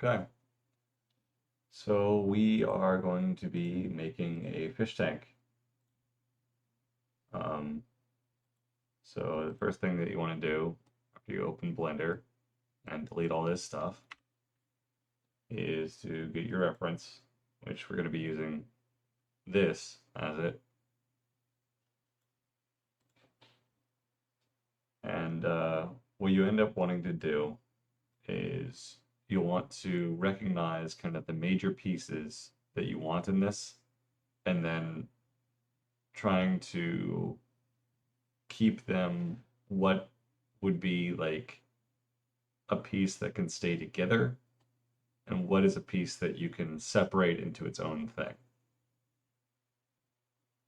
Okay, so we are going to be making a fish tank. Um, so the first thing that you want to do after you open Blender and delete all this stuff is to get your reference, which we're going to be using this as it. And what you end up wanting to do is you'll want to recognize kind of the major pieces that you want in this, and then trying to keep them what would be like a piece that can stay together and what is a piece that you can separate into its own thing.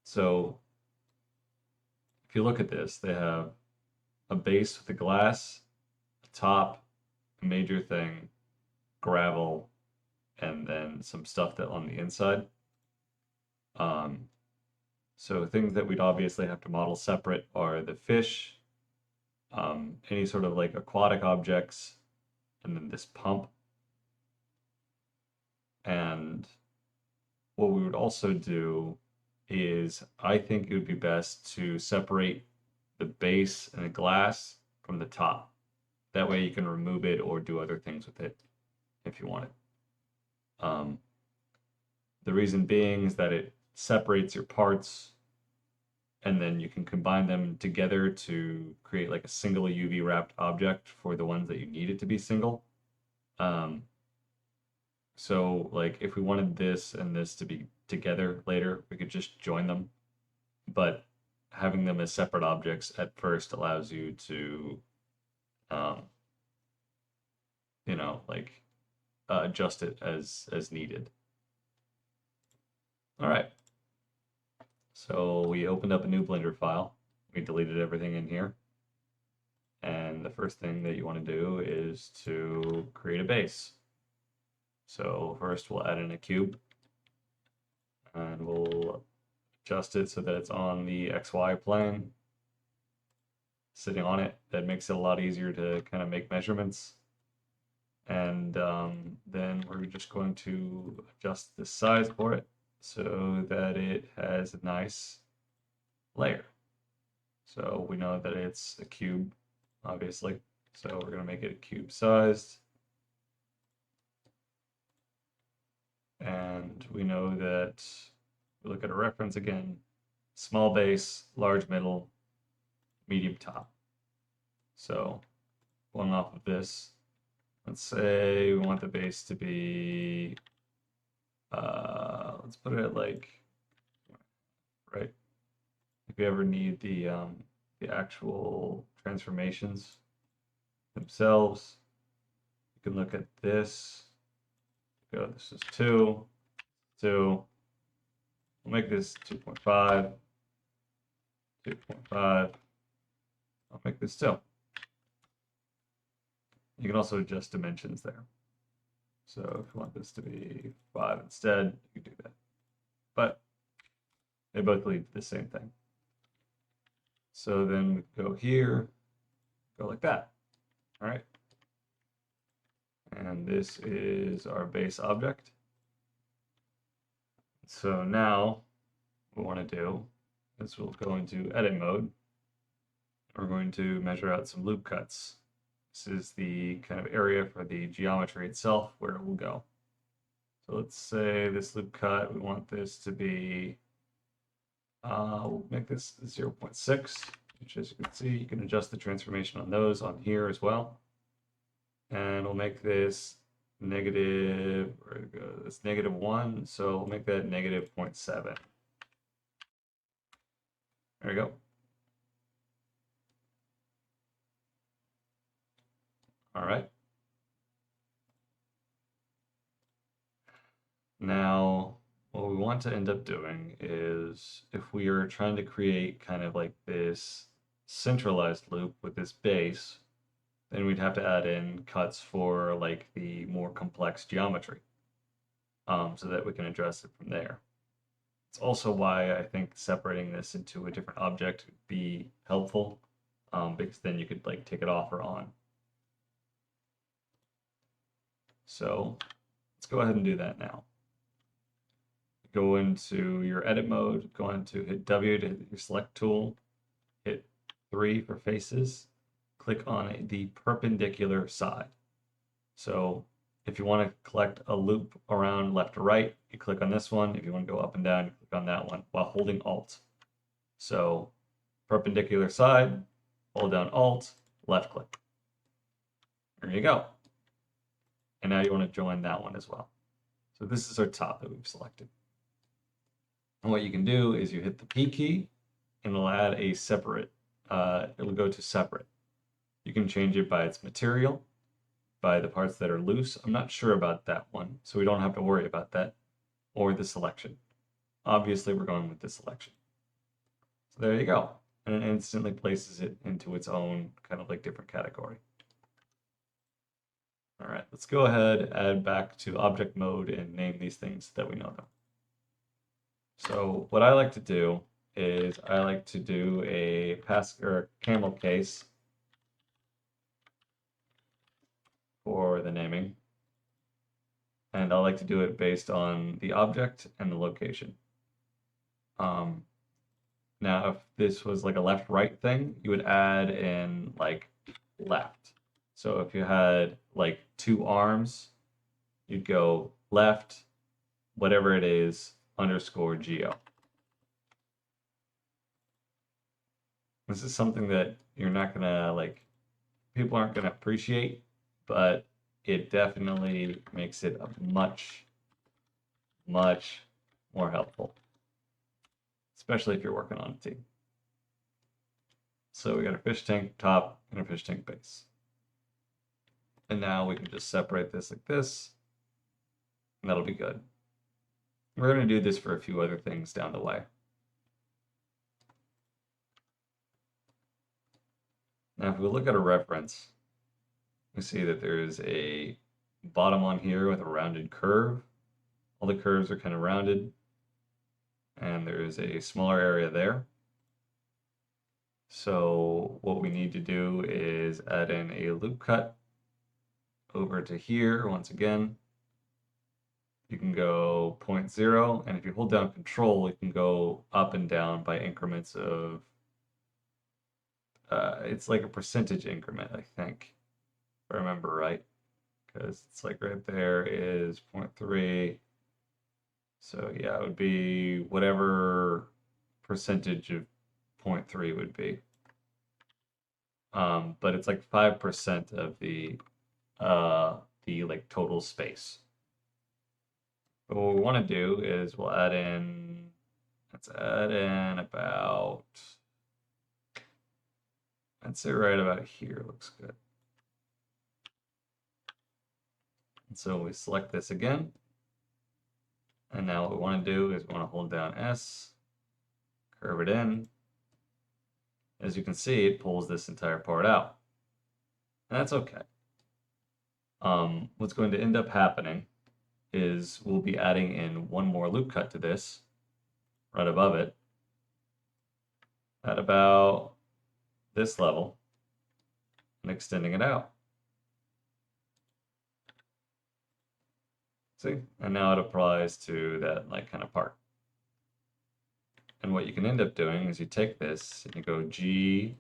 So if you look at this, they have a base with the glass, a top, a major thing, gravel, and then some stuff that on the inside. Um, so things that we'd obviously have to model separate are the fish, any sort of like aquatic objects, and then this pump. And what we would also do is I think it would be best to separate the base and the glass from the top. That way you can remove it or do other things with it if you want it. Um, the reason being is that it separates your parts and then you can combine them together to create like a single UV wrapped object for the ones that you need it to be single. Um, so like if we wanted this and this to be together later, we could just join them. But having them as separate objects at first allows you to, um, like adjust it as needed. All right. So we opened up a new Blender file. We deleted everything in here. And the first thing that you want to do is to create a base. So first we'll add in a cube and we'll adjust it so that it's on the XY plane, sitting on it. That makes it a lot easier to kind of make measurements. And then we're just going to adjust the size for it so that it has a nice layer. So we know that it's a cube, obviously. So we're going to make it a cube sized. And we know that, we look at a reference again, small base, large middle, medium top. So going off of this, let's say we want the base to be, let's put it at like, right? If you ever need the actual transformations themselves, you can look at this. Go, this is 2, 2. We'll make this 2.5, 2.5. I'll make this 2. You can also adjust dimensions there. So if you want this to be 5 instead, you can do that. But they both lead to the same thing. So then we go here, go like that. All right. And this is our base object. So now what we want to do is we'll go into edit mode. We're going to measure out some loop cuts. This is the kind of area for the geometry itself where it will go. So let's say this loop cut, we want this to be, we'll make this 0.6, which as you can see, you can adjust the transformation on those on here as well. And we'll make this negative, where it goes, it's -1, so we'll make that -0.7. There we go. All right. Now, what we want to end up doing is if we are trying to create kind of like this centralized loop with this base, then we'd have to add in cuts for like the more complex geometry, so that we can address it from there. It's also why I think separating this into a different object would be helpful, because then you could like take it off or on. So let's go ahead and do that now. Go into your edit mode, go into hit W to hit your select tool, hit 3 for faces, click on the perpendicular side. So if you want to collect a loop around left to right, you click on this one. If you want to go up and down, you click on that one while holding Alt. So perpendicular side, hold down Alt, left click. There you go. And now you want to join that one as well. So this is our top that we've selected. And what you can do is you hit the P key and it'll add a separate, it'll go to separate. You can change it by its material, by the parts that are loose. I'm not sure about that one, so we don't have to worry about that, or the selection. Obviously, we're going with the selection. So there you go. And it instantly places it into its own kind of like different category. All right, let's go ahead, add back to object mode and name these things that we know them. So what I like to do is I like to do a camel case for the naming. And I like to do it based on the object and the location. Now, if this was like a left-right thing, you would add in like left. So if you had like 2 arms, you'd go left, whatever it is, _ geo. This is something that you're not gonna like, people aren't gonna appreciate, but it definitely makes it a much, much more helpful, especially if you're working on a team. So we got a fish tank top and a fish tank base. And now we can just separate this like this, and that'll be good. We're going to do this for a few other things down the way. Now, if we look at a reference, we see that there's a bottom on here with a rounded curve. All the curves are kind of rounded, and there's a smaller area there. So what we need to do is add in a loop cut over to here once again. You can go 0.0, and if you hold down Control, you can go up and down by increments of, it's like a percentage increment, I think, if I remember right, because it's like right there is 0.3. So yeah, it would be whatever percentage of 0.3 would be. But it's like 5% of the like total space. But what we want to do is we'll add in, let's add in about, I'd say right about here looks good. And so we select this again. And now what we want to do is we want to hold down S, curve it in. As you can see, it pulls this entire part out. And that's okay. What's going to end up happening is we'll be adding in one more loop cut to this, right above it, at about this level, and extending it out. See? And now it applies to that like kind of part. And what you can end up doing is you take this and you go G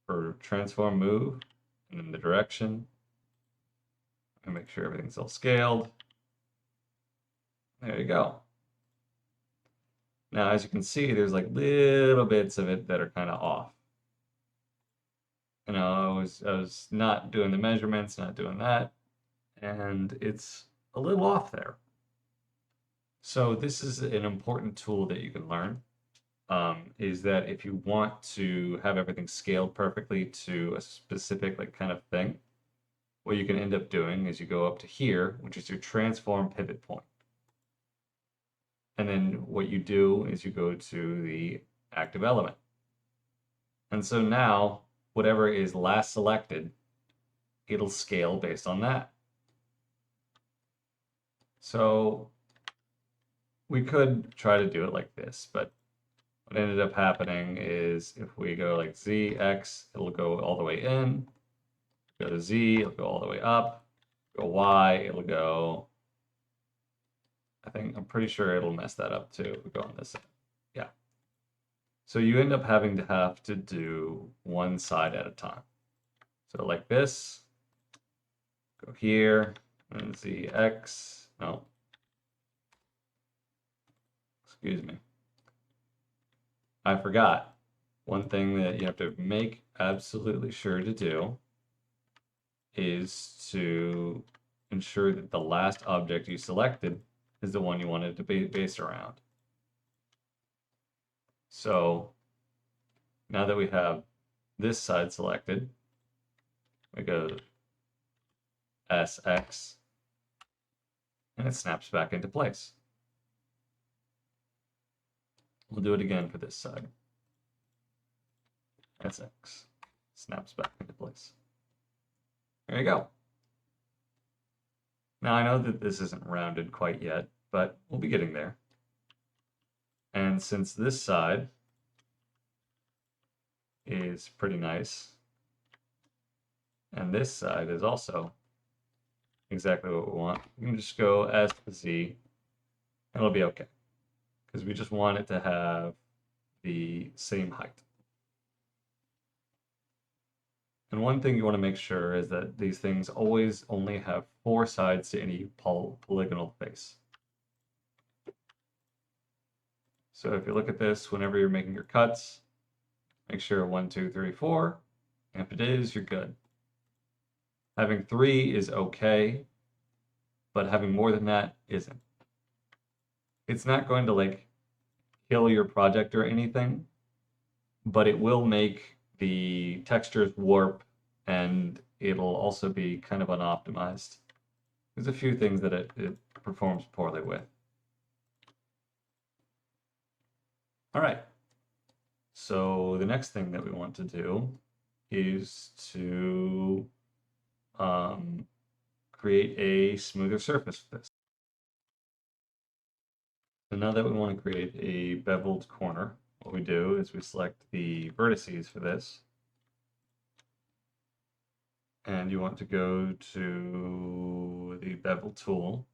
for transform move, and then the direction, and make sure everything's all scaled. There you go. Now, as you can see, there's like little bits of it that are kind of off. You know, I was not doing the measurements, not doing that, and it's a little off there. So this is an important tool that you can learn, is that if you want to have everything scaled perfectly to a specific like kind of thing, what you can end up doing is you go up to here, which is your transform pivot point. And then what you do is you go to the active element. And so now, whatever is last selected, it'll scale based on that. So we could try to do it like this, but what ended up happening is if we go like Z, X, it'll go all the way in. Go to Z, it'll go all the way up. Go Y, it'll go. I'm pretty sure it'll mess that up too. We go on this side. Yeah. So you end up having to do one side at a time. So like this, go here, and ZX. No. Excuse me. I forgot. One thing that you have to make absolutely sure to do is to ensure that the last object you selected is the one you wanted to base around. So now that we have this side selected, we go SX, and it snaps back into place. We'll do it again for this side. SX snaps back into place. There you go. Now I know that this isn't rounded quite yet, but we'll be getting there. And since this side is pretty nice, and this side is also exactly what we want, we can just go S to Z, and it'll be okay. Because we just want it to have the same height. And one thing you want to make sure is that these things always only have 4 sides to any polygonal face. So if you look at this, whenever you're making your cuts, make sure 1, 2, 3, 4. And if it is, you're good. Having 3 is okay, but having more than that isn't. It's not going to like kill your project or anything, but it will make the textures warp, and it'll also be kind of unoptimized. There's a few things that it performs poorly with. All right. So the next thing that we want to do is to create a smoother surface with this. So now that we want to create a beveled corner, what we do is we select the vertices for this. And you want to go to the bevel tool,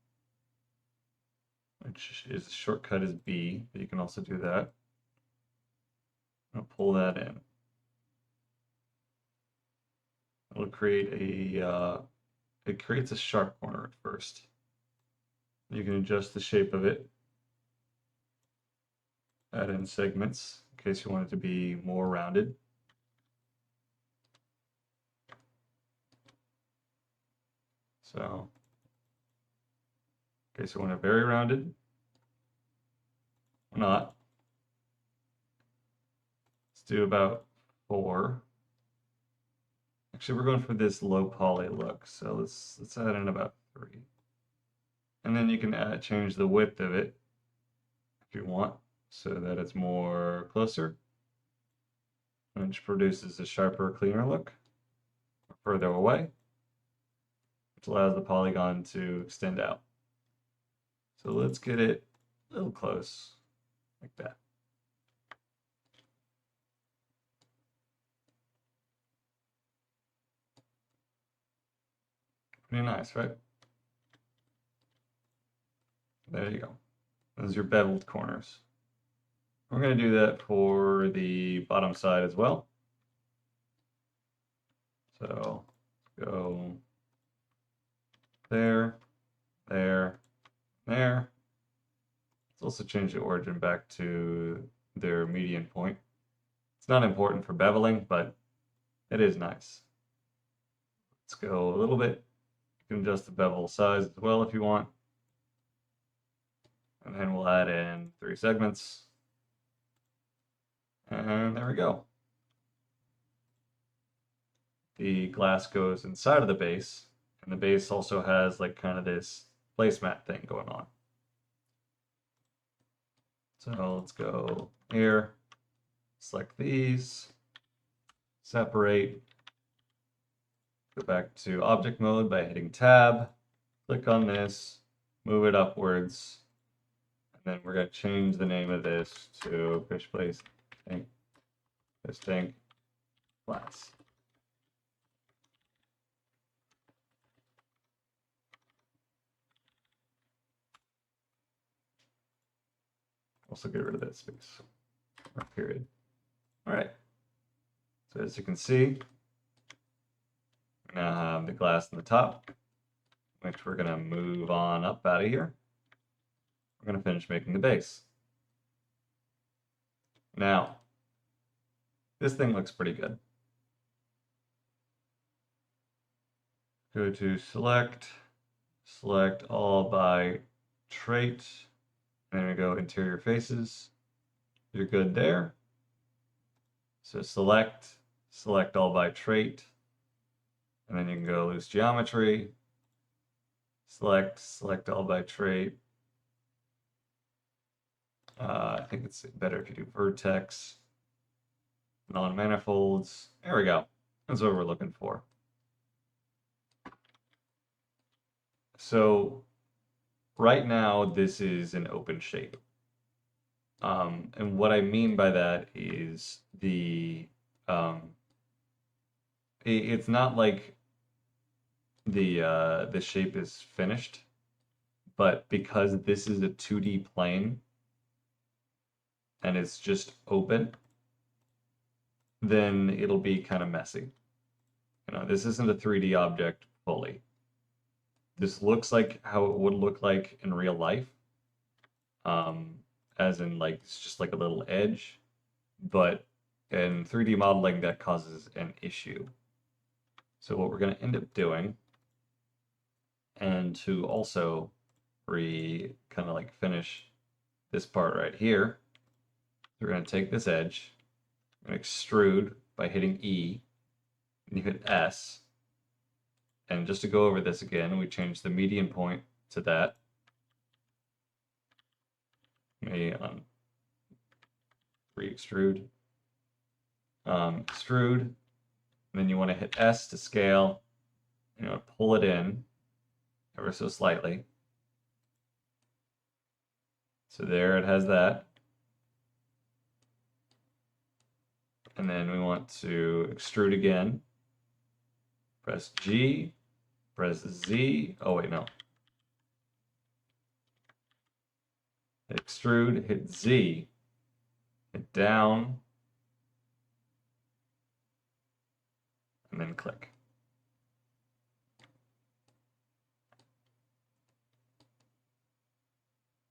which is the shortcut is B, but you can also do that. I'll pull that in. It'll create it creates a sharp corner at first. You can adjust the shape of it, add in segments in case you want it to be more rounded. So, in case you want it very rounded, or not. Let's do about 4. Actually, we're going for this low poly look, so let's add in about 3. And then you can change the width of it if you want, so that it's more closer, which produces a sharper, cleaner look, further away, which allows the polygon to extend out. So let's get it a little close, like that. Pretty nice, right? There you go. Those are your beveled corners. We're going to do that for the bottom side as well. So go there, there, there. Let's also change the origin back to their median point. It's not important for beveling, but it is nice. Let's go a little bit. You can adjust the bevel size as well if you want. And then we'll add in 3 segments. And there we go. The glass goes inside of the base, and the base also has like kind of this placemat thing going on. So let's go here, select these, separate, go back to object mode by hitting tab, click on this, move it upwards, and then we're going to change the name of this to Fish Place Tank Glass. Also get rid of that space or period. All right. So as you can see, we now have the glass on the top, which we're going to move on up out of here. We're going to finish making the base. Now, this thing looks pretty good. Go to select all by trait, and then we go interior faces. You're good there. So select all by trait, and then you can go loose geometry, select all by trait. I think it's better if you do vertex, non-manifolds. There we go. That's what we're looking for. So right now, this is an open shape. And what I mean by that is it's not like the shape is finished, but because this is a 2D plane and it's just open, then it'll be kind of messy. You know, this isn't a 3D object fully. This looks like how it would look like in real life. As in like it's just like a little edge, but in 3D modeling that causes an issue. So what we're going to end up doing, and to also kind of like finish this part right here, we're going to take this edge, we're going to extrude by hitting E, and you hit S. And just to go over this again, we change the median point to that. Re-extrude. Extrude. And then you want to hit S to scale. You know, pull it in ever so slightly. So there it has that. And then we want to extrude again. Press G, press Z. Oh, wait, no. Hit extrude, hit Z, hit down, and then click.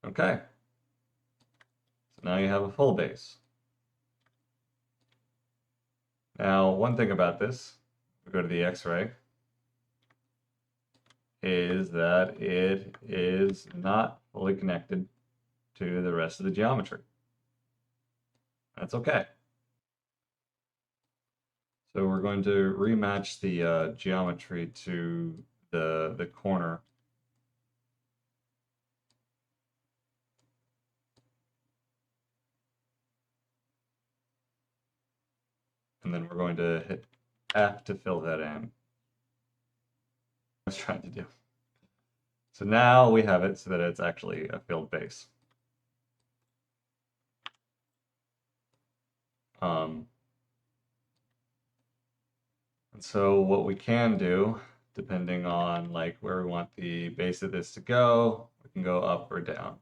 Okay. So now you have a full base. Now, one thing about this, we go to the X-ray, is that it is not fully connected to the rest of the geometry. That's okay. So we're going to rematch the geometry to the corner. And then we're going to hit F to fill that in. I was trying to do. So now we have it so that it's actually a filled base. And so what we can do, depending on like where we want the base of this to go, we can go up or down.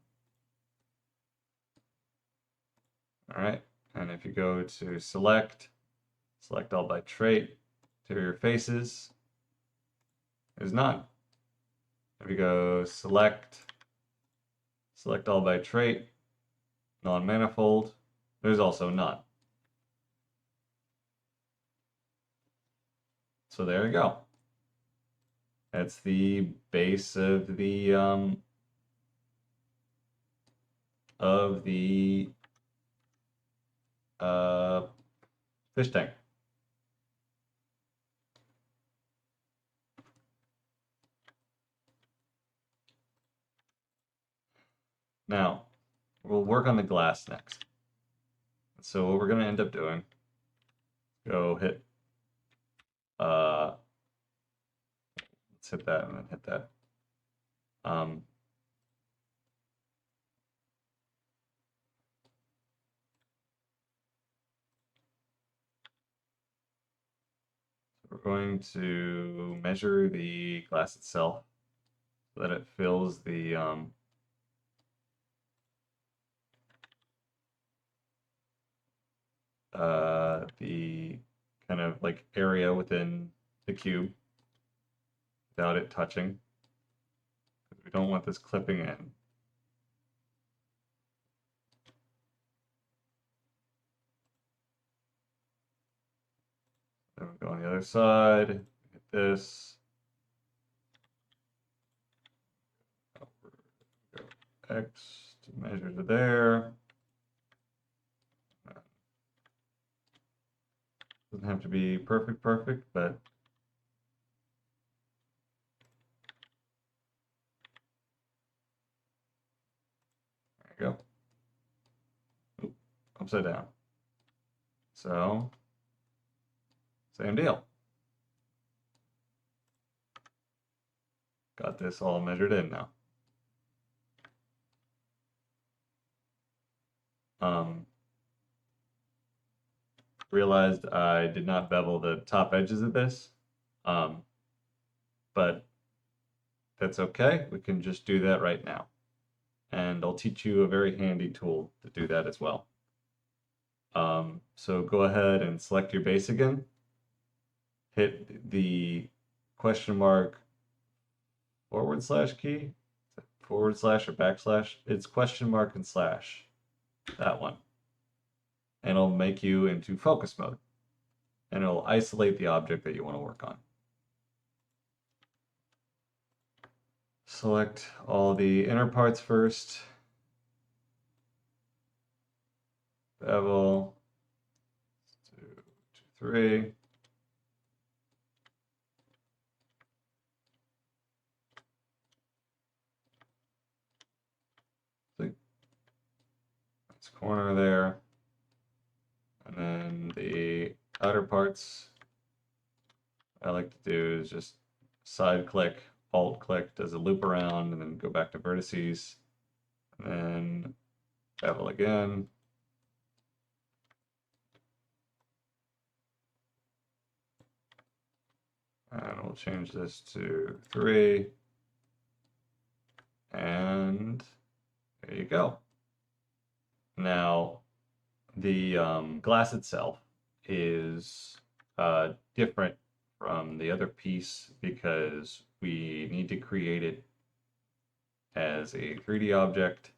All right, and if you go to select all by trait, interior faces, there's none. If you go select all by trait, non-manifold, there's also none. So there you go. That's the base of the fish tank. Now, we'll work on the glass next. So what we're going to end up doing, go hit, let's hit that and then hit that. We're going to measure the glass itself so that it fills the the kind of like area within the cube without it touching. We don't want this clipping in. Then we go on the other side, hit this. X to measure to there. Doesn't have to be perfect, but there you go. Oop, upside down. So, same deal. Got this all measured in now. Realized I did not bevel the top edges of this, but that's okay. We can just do that right now. And I'll teach you a very handy tool to do that as well. So go ahead and select your base again. Hit the question mark / key, / or backslash. It's question mark and slash, that one. And it'll make you into focus mode. And it'll isolate the object that you want to work on. Select all the inner parts first. Bevel. 2, 2, 3. See? That's corner there. And then the outer parts, I like to do is just side click, alt click, does a loop around, and then go back to vertices, and then bevel again. And we'll change this to 3. And there you go. Now, the glass itself is different from the other piece because we need to create it as a 3D object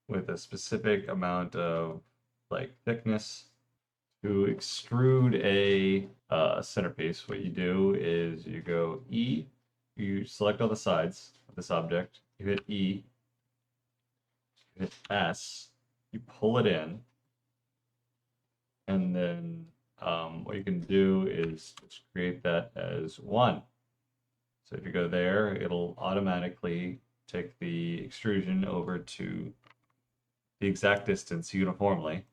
with a specific amount of like thickness. To extrude a centerpiece, what you do is you go E, you select all the sides of this object, you hit E, you hit S, you pull it in, and then what you can do is just create that as 1. So if you go there, it'll automatically take the extrusion over to the exact distance uniformly.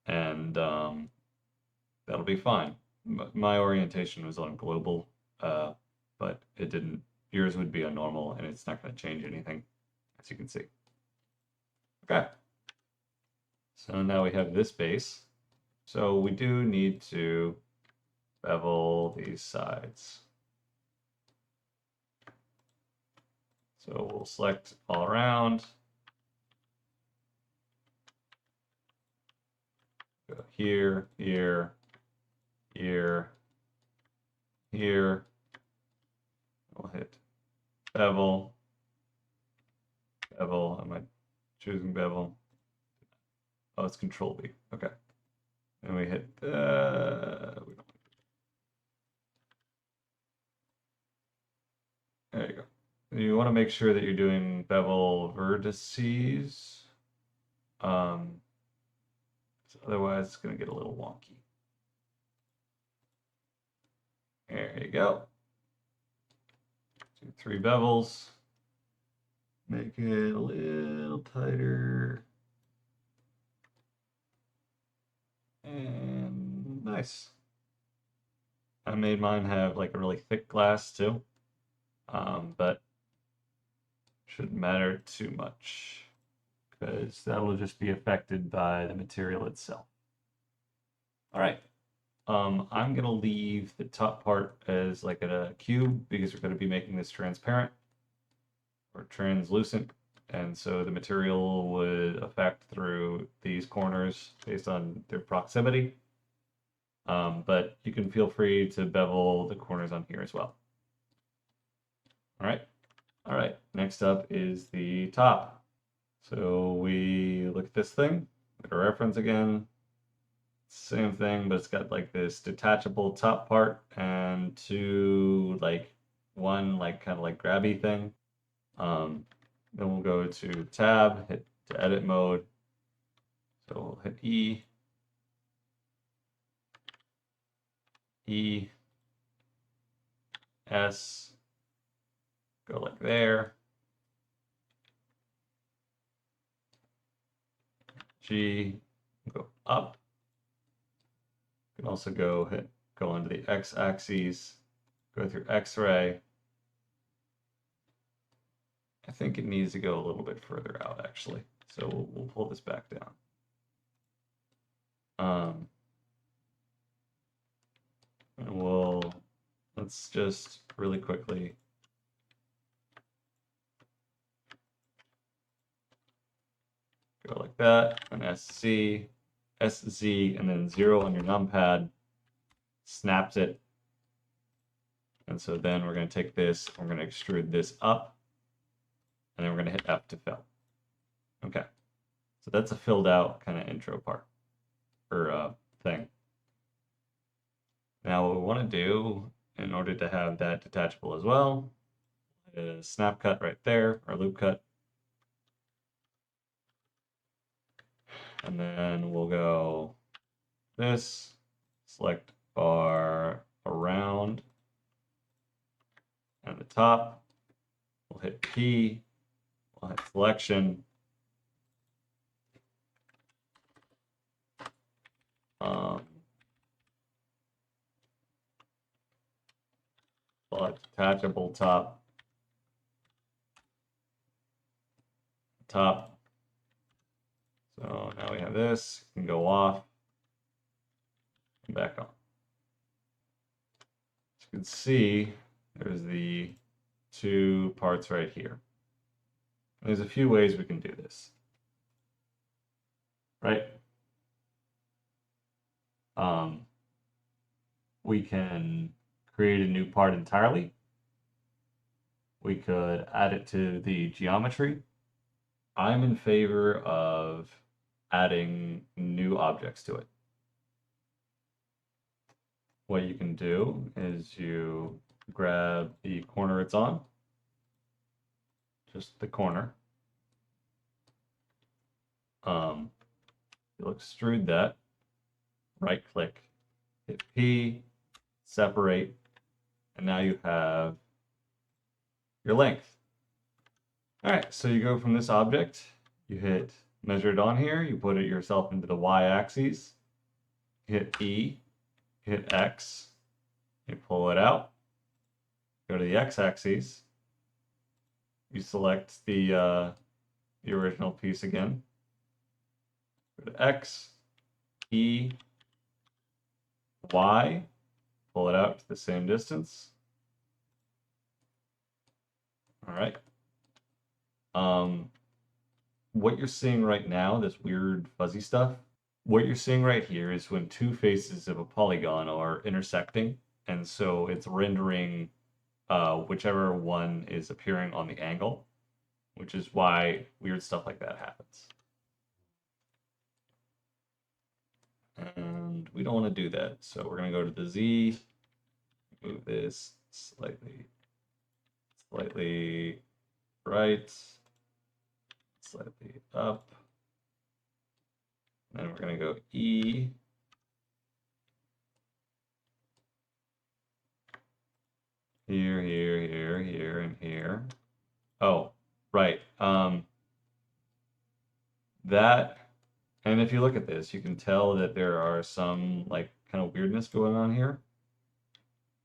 And that'll be fine. My orientation was on global, but it didn't. Yours would be on normal, and it's not going to change anything, as you can see. Okay. So now we have this base. So we do need to bevel these sides. So we'll select all around. Go here, here, here, here. We'll hit bevel, bevel. Am I choosing bevel? Oh, it's Control B. Okay. And we hit. There you go. You want to make sure that you're doing bevel vertices. Otherwise, it's going to get a little wonky. There you go. Do 3 bevels. Make it a little tighter. And nice. I made mine have like a really thick glass too, but shouldn't matter too much because that'll just be affected by the material itself. All right. I'm gonna leave the top part as like a cube because we're gonna be making this transparent or translucent, And so the material would affect through these corners based on their proximity. But you can feel free to bevel the corners on here as well. All right. All right. Next up is the top. So we look at this thing, look at our reference again. Same thing, but it's got like this detachable top part and two, like one, like kind of like grabby thing. Then we'll go to tab, hit to edit mode. So we'll hit E, S, go like there. G, go up. You can also go onto the X axis, go through X-ray. I think it needs to go a little bit further out actually. So we'll pull this back down. And let's just really quickly go like that, and SZ, and then 0 on your numpad, snaps it. And so then we're going to take this, we're going to extrude this up, and then we're going to hit F to fill. Okay, so that's a filled out kind of intro part, or thing. Now what we want to do, in order to have that detachable as well, is snap cut right there, or loop cut. And then we'll go this, select our around, and the top. We'll hit P, we'll hit selection. Detachable top. So now we have this, can go off and back on. As you can see, there's the two parts right here. And there's a few ways we can do this, right? We can create a new part entirely. We could add it to the geometry. I'm in favor of adding new objects to it. What you can do is you grab the corner it's on, just the corner. You'll extrude that, right click, hit P, separate, and now you have your length. All right, so you go from this object, you hit measure it on here, you put it yourself into the y-axis, hit E, hit X, you pull it out, go to the x-axis, you select the original piece again, go to X, E, Y, pull it out to the same distance. All right. What you're seeing right now, this weird fuzzy stuff, what you're seeing right here is when two faces of a polygon are intersecting, and so it's rendering whichever one is appearing on the angle, which is why weird stuff like that happens. And we don't want to do that, so we're going to go to the Z, move this slightly right, slightly up, and then we're going to go E, here, and here. Oh, right. That, and if you look at this, you can tell that there are some like kind of weirdness going on here,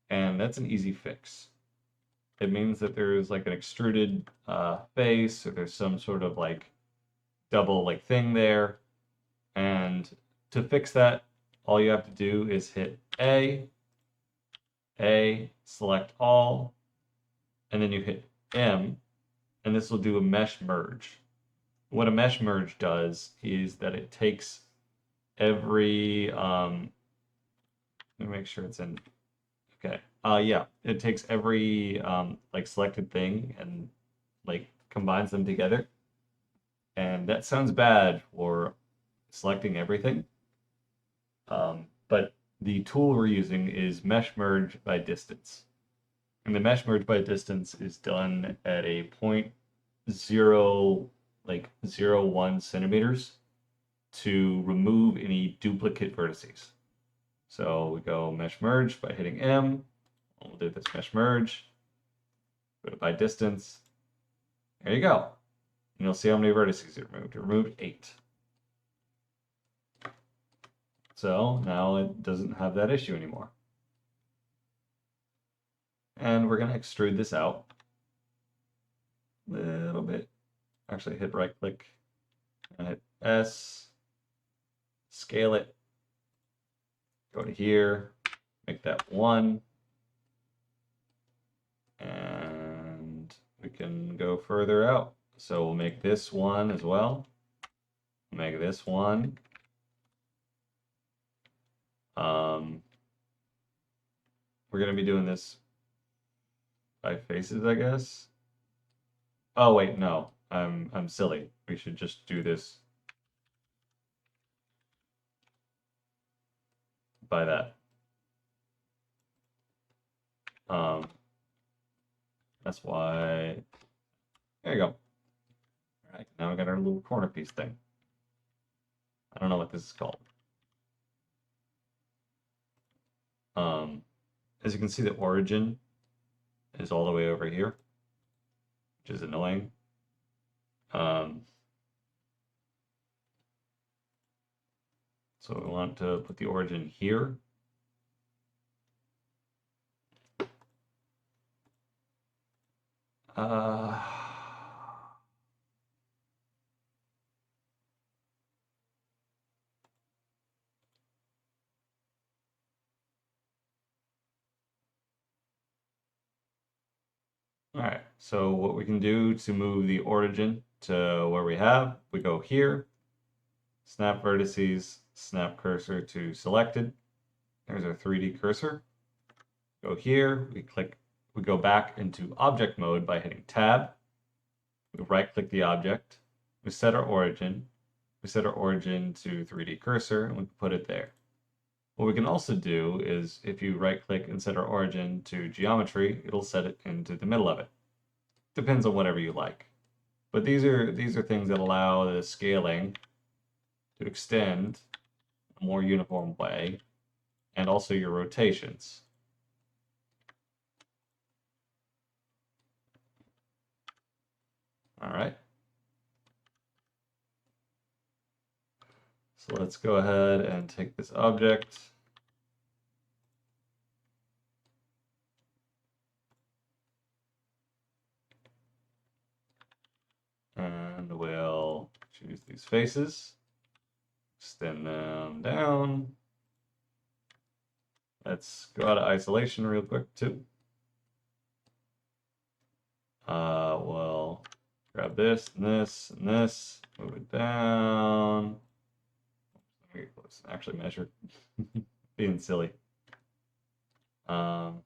and that's an easy fix. It means that there's like an extruded face, or there's some sort of like double like thing there. And to fix that, all you have to do is hit A, select all, and then you hit M, and this will do a mesh merge. What a mesh merge does is that it takes every let me make sure it's in. Okay. Yeah, it takes every like selected thing and like combines them together. And that sounds bad for selecting everything. But the tool we're using is mesh merge by distance. And the mesh merge by distance is done at a point zero, like 0.01 centimeters to remove any duplicate vertices. So we go mesh merge by hitting M. We'll do this mesh merge. Go to by distance. There you go. And you'll see how many vertices it removed. It removed 8. So now it doesn't have that issue anymore. And we're going to extrude this out a little bit. Actually, hit right click and hit S. Scale it. Go to here. Make that 1. And we can go further out. So we'll make this 1 as well. Make this 1. We're going to be doing this by faces, I guess. Oh wait, no. I'm silly. We should just do this by that. That's why. There you go. All right, now we got our little corner piece thing. I don't know what this is called. As you can see, the origin is all the way over here, which is annoying. So we want to put the origin here. All right, so what we can do to move the origin to where we have, we go here, snap vertices, snap cursor to selected. There's our 3D cursor. Go here, we go back into object mode by hitting tab. We right click the object. We set our origin. We set our origin to 3D cursor and we put it there. What we can also do is if you right click and set our origin to geometry, it'll set it into the middle of it. Depends on whatever you like. But these are things that allow the scaling to extend a more uniform way, and also your rotations. All right. So let's go ahead and take this object. And we'll choose these faces, extend them down. Let's go out of isolation real quick too. We'll grab this and this and this, move it down. Let's actually measure. Being silly. Let's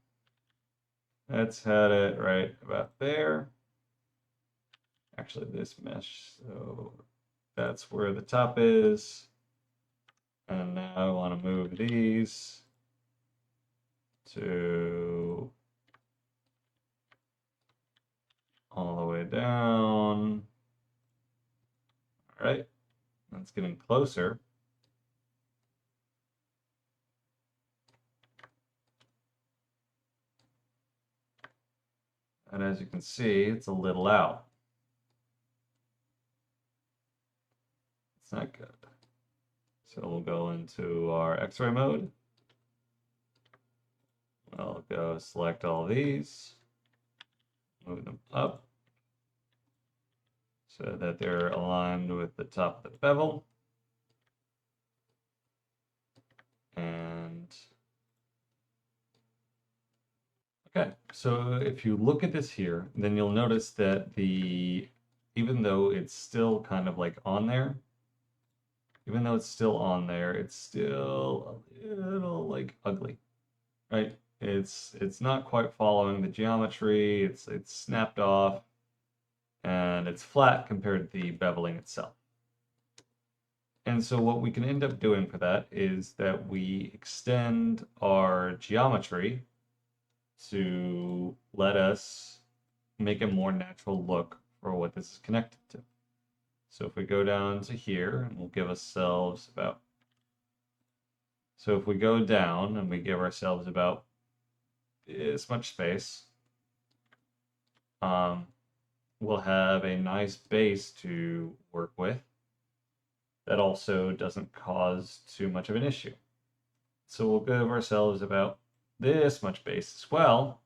head it right about there. Actually, this mesh, so that's where the top is. And now I want to move these to all the way down. All right, that's getting closer. And as you can see, it's a little out. It's not good. So we'll go into our X-ray mode. I'll go select all these, move them up so that they're aligned with the top of the bevel. And okay, So if you look at this here, then you'll notice that even though it's still kind of like on there, even though it's still on there, it's still a little like ugly, right? It's not quite following the geometry, it's snapped off, and it's flat compared to the beveling itself. And so what we can end up doing for that is that we extend our geometry to let us make a more natural look for what this is connected to. So if we go down to here, and we'll give ourselves about, so if we go down and we give ourselves about this much space, we'll have a nice base to work with that also doesn't cause too much of an issue. So we'll give ourselves about this much base as well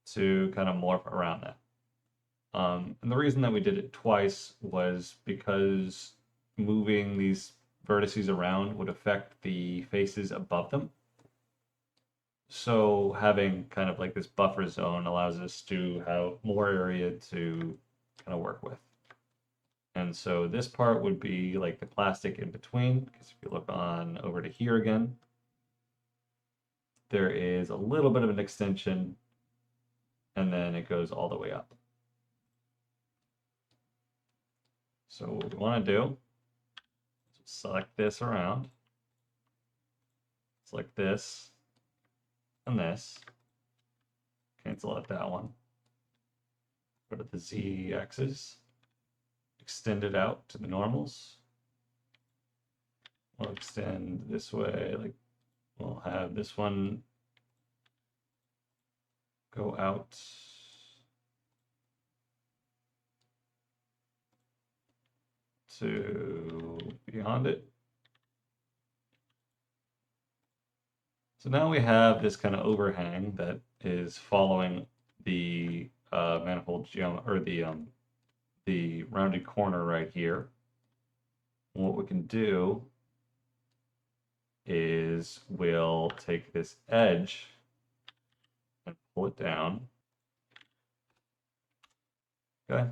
to kind of morph around that. And the reason that we did it twice was because moving these vertices around would affect the faces above them. So having kind of like this buffer zone allows us to have more area to kind of work with. And so this part would be like the plastic in between, because if you look on over to here again, there is a little bit of an extension, and then it goes all the way up. So what we want to do is select this around, select this and this, cancel out that one, go to the Z axis, extend it out to the normals. We'll extend this way, like we'll have this one go out to beyond it. So now we have this kind of overhang that is following the manifold or the rounded corner right here. And what we can do is we'll take this edge and pull it down. Okay.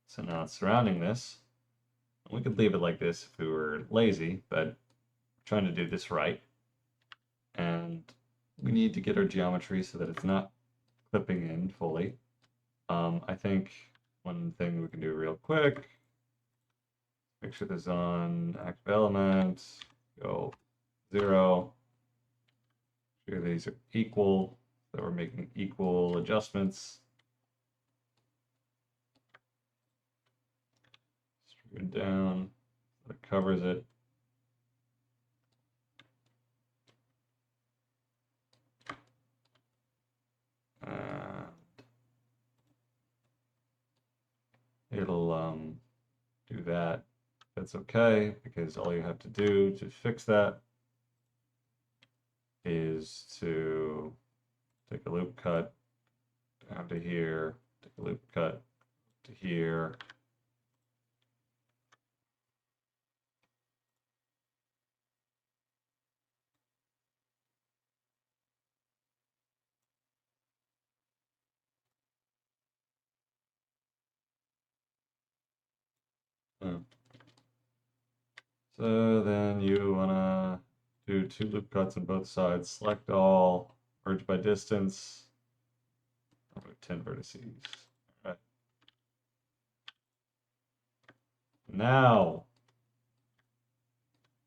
So now it's surrounding this. We could leave it like this if we were lazy, but we're trying to do this right. And we need to get our geometry so that it's not clipping in fully. I think one thing we can do real quick, make sure this is on active element, go 0. Make sure these are equal, so we're making equal adjustments. Screw it down, so it covers it. And it'll do that. That's okay, because all you have to do to fix that is to take a loop cut down to here, take a loop cut to here. So then you want to do 2 loop cuts on both sides, select all, merge by distance, 10 vertices. All right. Now,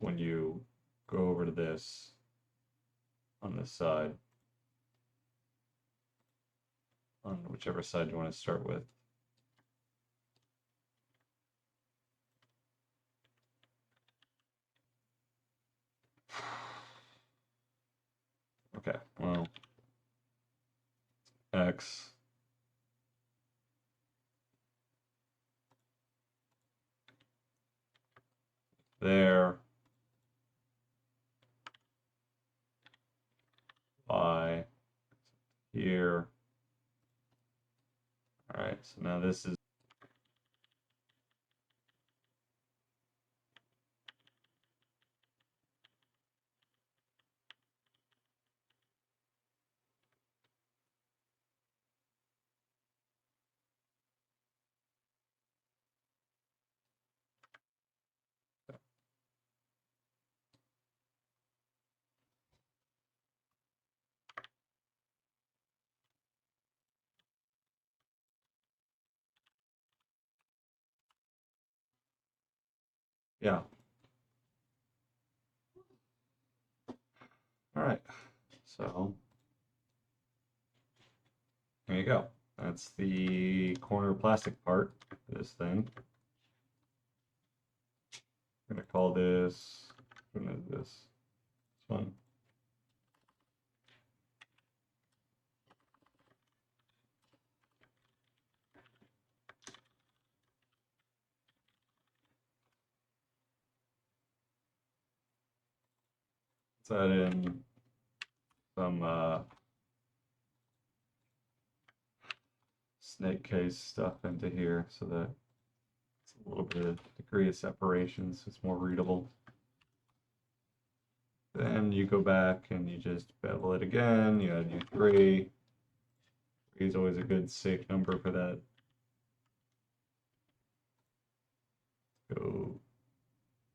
when you go over to this on this side, on whichever side you want to start with, okay, well, X. There. Y. Here. All right, so now this is Yeah. All right. So there you go. That's the corner plastic part of this thing. I'm gonna call this, what is this? This one. Let's add in some snake case stuff into here so that it's a little bit of degree of separation so it's more readable. Then you go back and you just bevel it again. You add your 3. 3 is always a good safe number for that. Go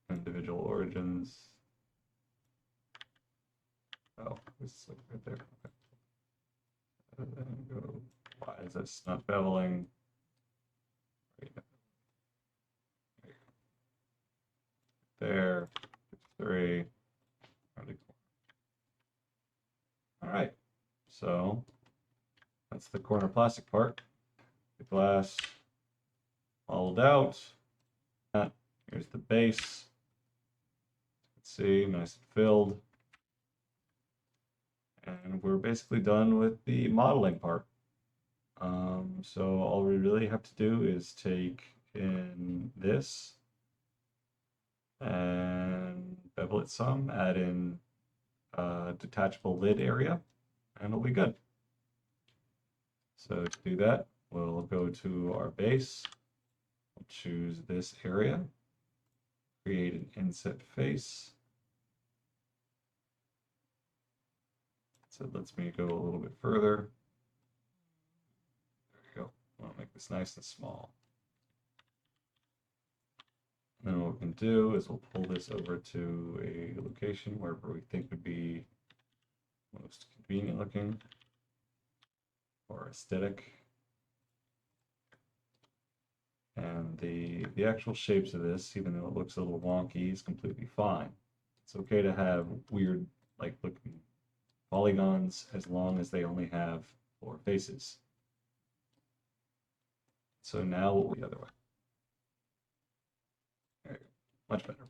individual origins. Oh, it's like right there. Okay. And then go, why is this not beveling? There, 3. All right, so that's the corner plastic part. The glass hollowed out. Here's the base. Let's see, nice and filled. And we're basically done with the modeling part. So all we really have to do is take in this and bevel it some, add in a detachable lid area, and it'll be good. So to do that, we'll go to our base, we'll choose this area, create an inset face. So it lets me go a little bit further. There we go. I'll make this nice and small. And then what we can do is we'll pull this over to a location wherever we think would be most convenient looking or aesthetic. And the actual shapes of this, even though it looks a little wonky, is completely fine. It's okay to have weird, like looking polygons as long as they only have 4 faces. So now we'll go the other way. There you go. Much better.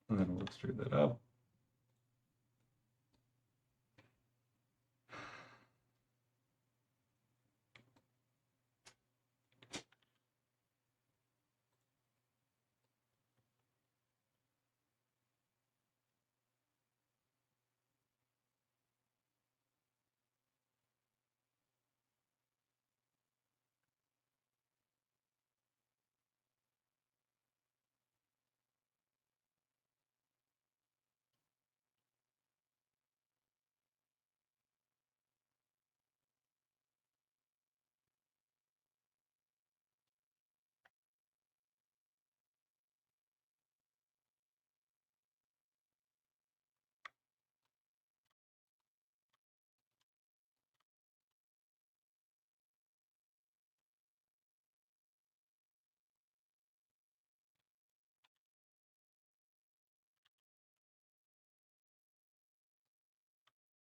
And then we'll extrude that up.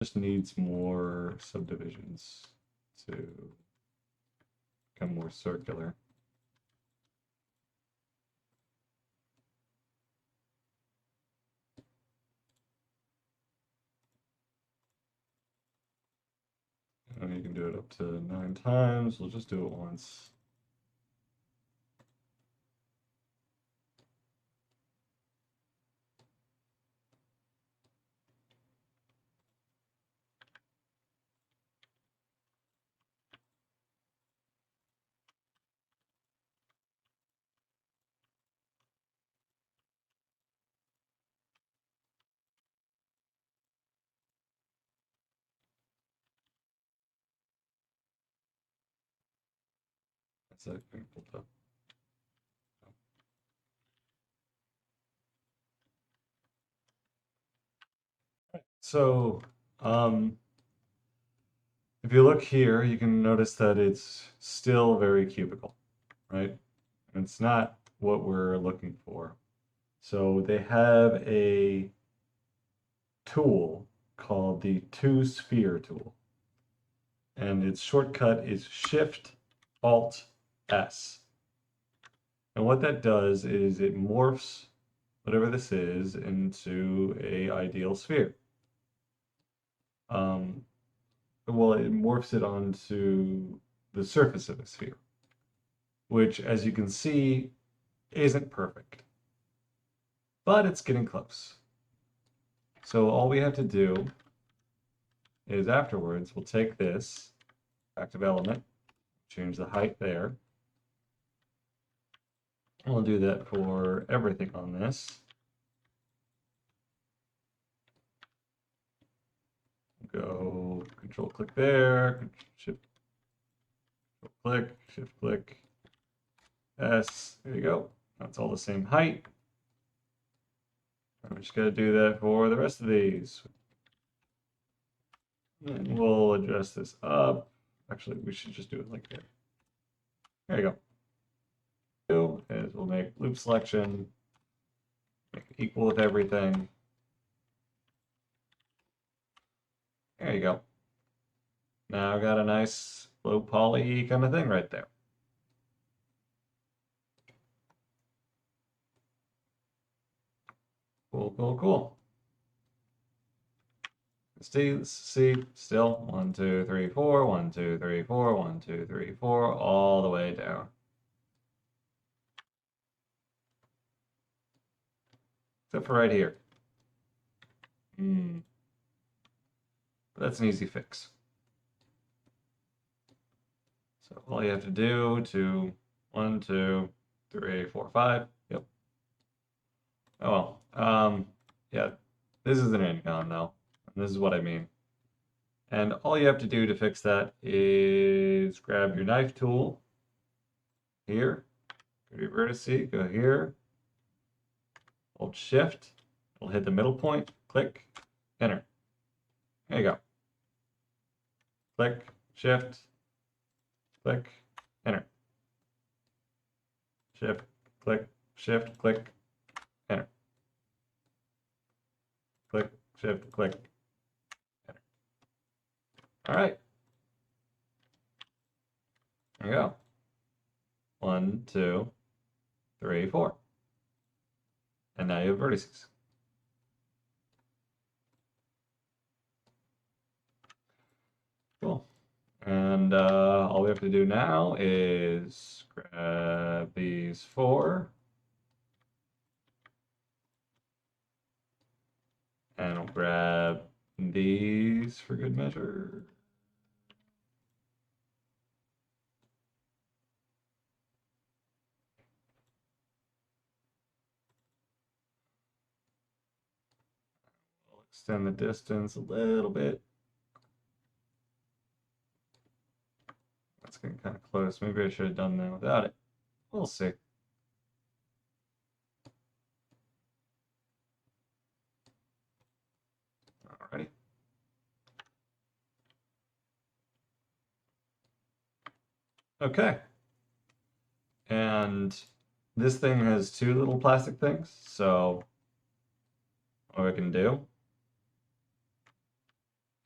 Just needs more subdivisions to become more circular. And you can do it up to 9 times. We'll just do it once. That's it. Being pulled up. So, if you look here, you can notice that it's still very cubical, right? And it's not what we're looking for. So they have a tool called the two sphere tool. And its shortcut is Shift Alt S. And what that does is it morphs whatever this is into a ideal sphere. Well, it morphs it onto the surface of a sphere, which, as you can see, isn't perfect, but it's getting close. So all we have to do is afterwards, we'll take this active element, change the height there. We'll do that for everything on this. Go control click there, shift click, shift click, S, there you go. That's all the same height. I'm just gonna do that for the rest of these. And we'll adjust this up. Actually, we should just do it like that. There you go. Is we'll make loop selection, make it equal with everything. There you go. Now I've got a nice low poly kind of thing right there. Cool, cool, cool. See, still 1, 2, 3, 4, 1, 2, 3, 4, 1, 2, 3, 4, all the way down. Except for right here. That's an easy fix. So all you have to do to 1, 2, 3, 4, 5. Yep. Oh well. Yeah, this is an incon though. And this is what I mean. And all you have to do to fix that is grab your knife tool here, go to your vertice, go here, hold shift, it'll hit the middle point, click, enter. There you go. Click, shift, click, enter. Shift, click, enter. Click, shift, click, enter. All right. There you go. 1, 2, 3, 4. And now you have vertices. Cool. And all we have to do now is grab these 4. And we'll grab these for good measure. We'll extend the distance a little bit. That's getting kind of close. Maybe I should have done that without it. We'll see. Alrighty. Okay. And this thing has 2 little plastic things, so what we can do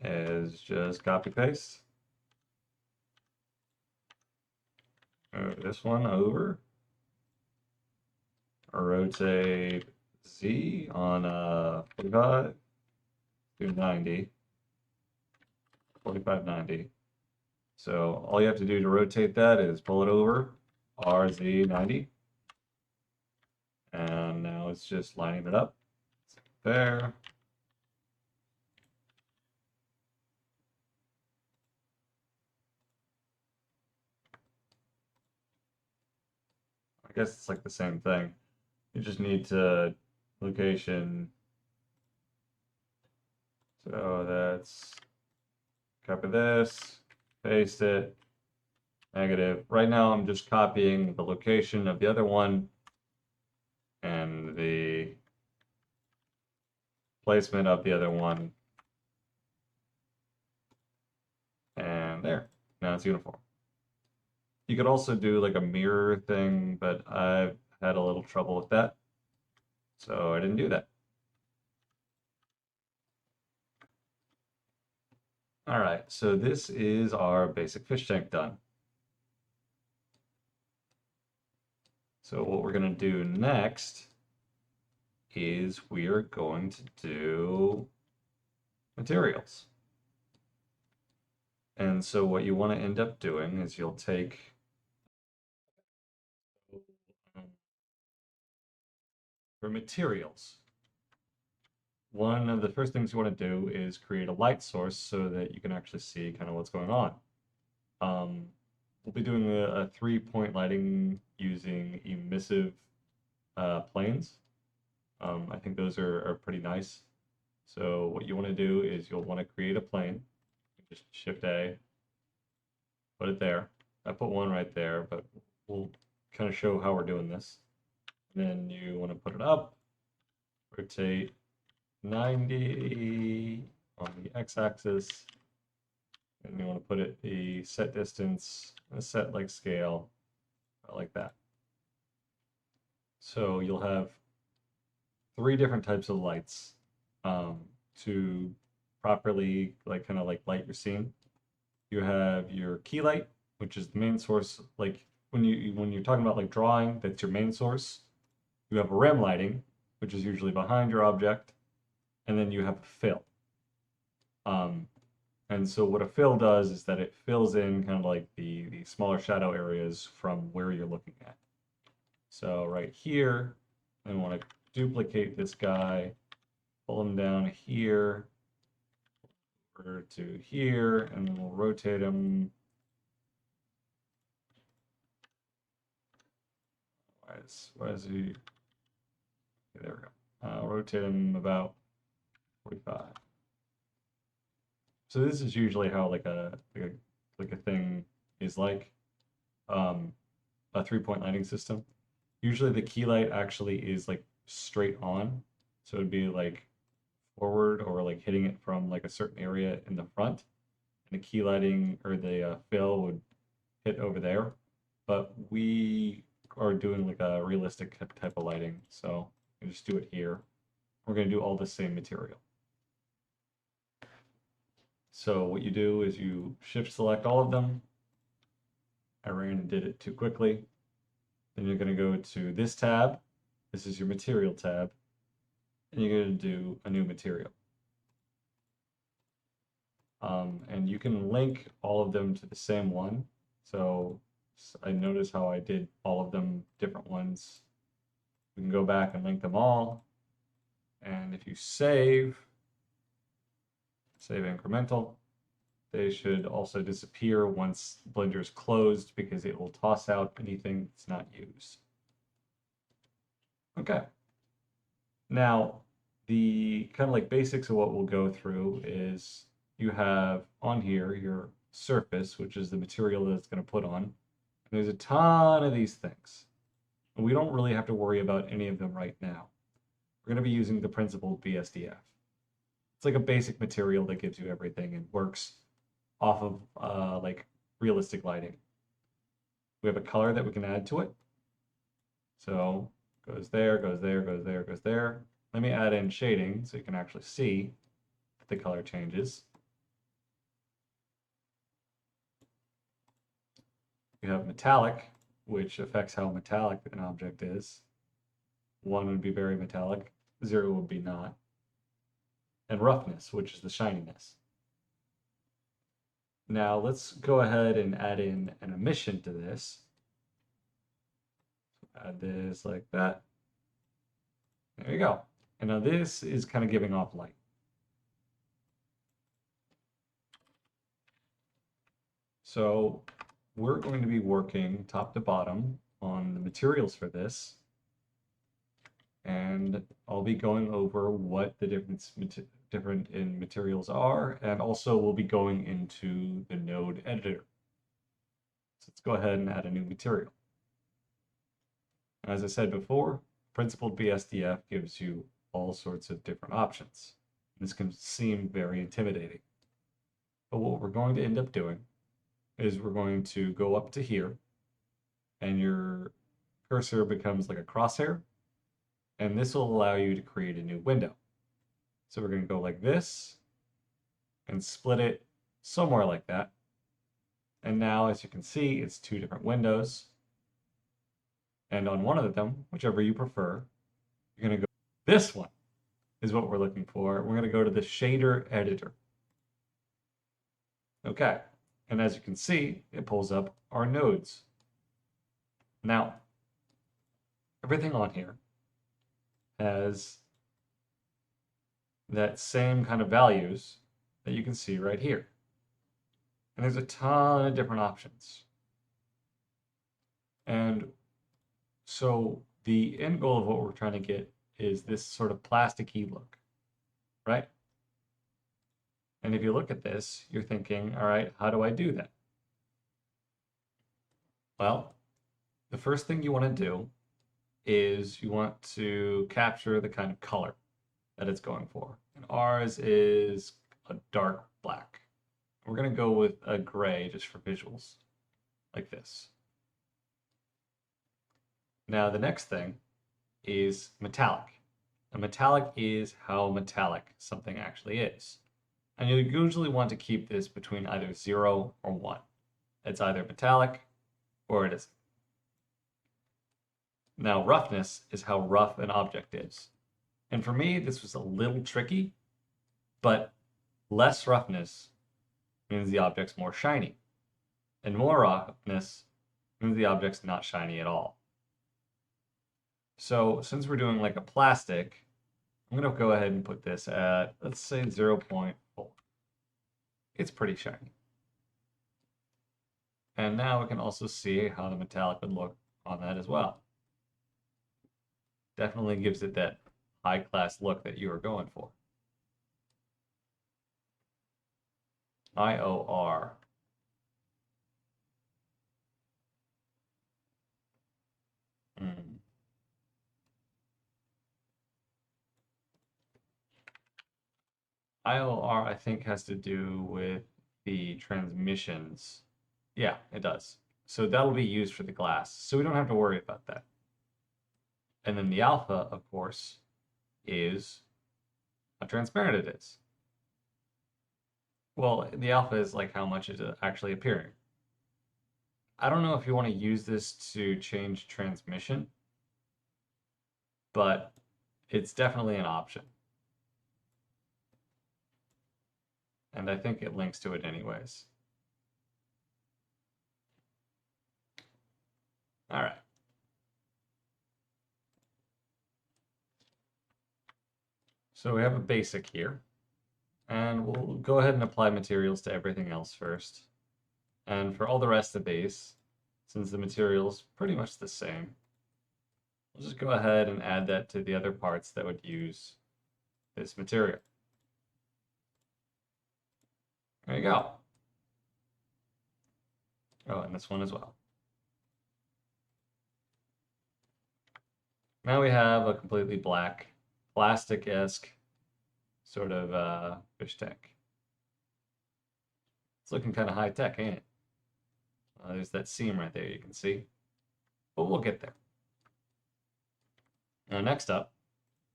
is just copy paste. Move this one over. Rotate Z on 45 to 90. 45, 90. So all you have to do to rotate that is pull it over, RZ90. And now it's just lining it up. There. I guess it's like the same thing. You just need to location. So that's copy this, paste it, negative. Right now I'm just copying the location of the other one and the placement of the other one. And There, now it's uniform. You could also do like a mirror thing, but I've had a little trouble with that, so I didn't do that. All right, so this is our basic fish tank done. So what we're going to do next is we are going to do materials. And so what you want to end up doing is you'll take for materials. One of the first things you want to do is create a light source so that you can actually see kind of what's going on. We'll be doing a 3-point lighting using emissive planes. I think those are pretty nice. So what you want to do is you'll want to create a plane. Just Shift A, put it there. I put one right there, but we'll kind of show how we're doing this. And then you want to put it up, rotate 90 on the x-axis, and you want to put it a set distance, a set like scale, like that. So you'll have 3 different types of lights to properly kind of light your scene. You have your key light, which is the main source. Like when you're talking about like drawing, that's your main source. You have a rim lighting, which is usually behind your object, and then you have a fill. And so what a fill does is that it fills in kind of like the smaller shadow areas from where you're looking at. So right here, I want to duplicate this guy, pull him down here, over to here, and then we'll rotate him. Why is he? Okay, there we go. I'll rotate him about 45. So this is usually how like a thing is like a 3-point lighting system. Usually the key light actually is like straight on, so it'd be like forward or like hitting it from like a certain area in the front, and the key lighting or the fill would hit over there. But we are doing like a realistic type of lighting, so we just do it here. We're going to do all the same material. So what you do is you shift select all of them. I ran and did it too quickly. Then you're going to go to this tab. This is your material tab. And you're going to do a new material. And you can link all of them to the same one. So I notice how I did all of them different ones. We can go back and link them all. And if you save incremental, they should also disappear once Blender is closed because it will toss out anything that's not used. Okay. Now, the kind of like basics of what we'll go through is you have on here your surface, which is the material that it's going to put on. And there's a ton of these things. And we don't really have to worry about any of them right now. We're going to be using the principled BSDF. It's like a basic material that gives you everything and works off of like realistic lighting. We have a color that we can add to it. So goes there, goes there, goes there, goes there. Let me add in shading so you can actually see that the color changes. You have metallic, which affects how metallic an object is. 1 would be very metallic, 0 would be not. And roughness, which is the shininess. Now let's go ahead and add in an emission to this. Add this like that. There you go. And now this is kind of giving off light. So we're going to be working top to bottom on the materials for this. And I'll be going over what the different in materials are, and also we'll be going into the node editor. So let's go ahead and add a new material. As I said before, principled BSDF gives you all sorts of different options. This can seem very intimidating. But what we're going to end up doing is we're going to go up to here, and your cursor becomes like a crosshair, and this will allow you to create a new window. So we're going to go like this and split it somewhere like that. And now, as you can see, it's two different windows. And on one of them, whichever you prefer, you're going to go, this one is what we're looking for. We're going to go to the shader editor. Okay. And as you can see, it pulls up our nodes. Now, everything on here has that same kind of values that you can see right here. And there's a ton of different options. And so the end goal of what we're trying to get is this sort of plasticky look, right? And if you look at this, you're thinking, all right, how do I do that? Well, the first thing you want to do is you want to capture the kind of color that it's going for. And ours is a dark black. We're going to go with a gray just for visuals, like this. Now, the next thing is metallic. A metallic is how metallic something actually is. And you usually want to keep this between either 0 or 1. It's either metallic or it isn't. Now, roughness is how rough an object is. And for me, this was a little tricky, but less roughness means the object's more shiny. And more roughness means the object's not shiny at all. So since we're doing like a plastic, I'm going to go ahead and put this at, let's say 0.4. It's pretty shiny. And now we can also see how the metallic would look on that as well. Definitely gives it that high-class look that you were going for. IOR. IOR, I think, has to do with the transmissions. Yeah, it does. So that'll be used for the glass. So we don't have to worry about that. And then the alpha, of course, is how transparent it is. Well, the alpha is like how much is it actually appearing. I don't know if you want to use this to change transmission, but it's definitely an option. And I think it links to it anyways. All right. So we have a basic here. And we'll go ahead and apply materials to everything else first. And for all the rest of these, since the material is pretty much the same, we'll just go ahead and add that to the other parts that would use this material. There you go. Oh, and this one as well. Now we have a completely black, plastic-esque sort of fish tank. It's looking kind of high-tech, ain't it? There's that seam right there you can see. But we'll get there. Now next up,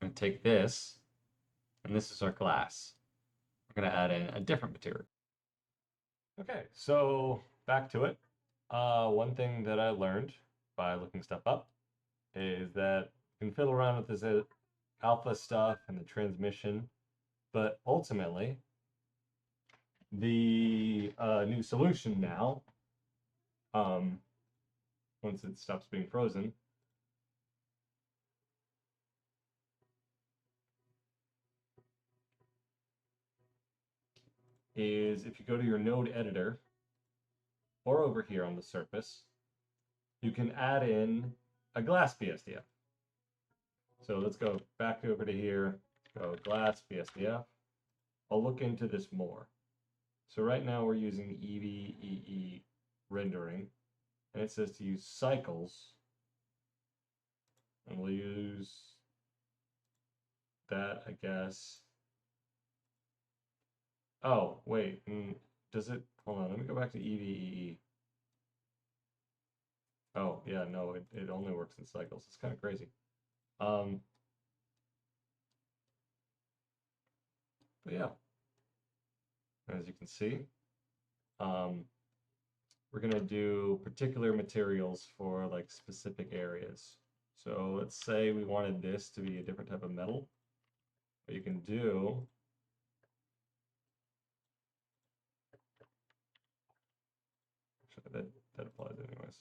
I'm going to take this, and this is our glass. We're going to add in a different material. Okay, so back to it. One thing that I learned by looking stuff up is that you can fiddle around with this alpha stuff and the transmission, but ultimately, the new solution now, once it stops being frozen, is if you go to your node editor, or over here on the surface, you can add in a glass BSDF. So let's go back over to here, go glass BSDF. I'll look into this more. So right now we're using EVEE rendering, and it says to use cycles, and we'll use that, I guess. Oh, wait, does it hold on, let me go back to EVEE. Oh, yeah, no, it only works in cycles. It's kind of crazy. But yeah, as you can see, we're going to do particular materials for like specific areas. So let's say we wanted this to be a different type of metal. What you can do actually, that applies anyways.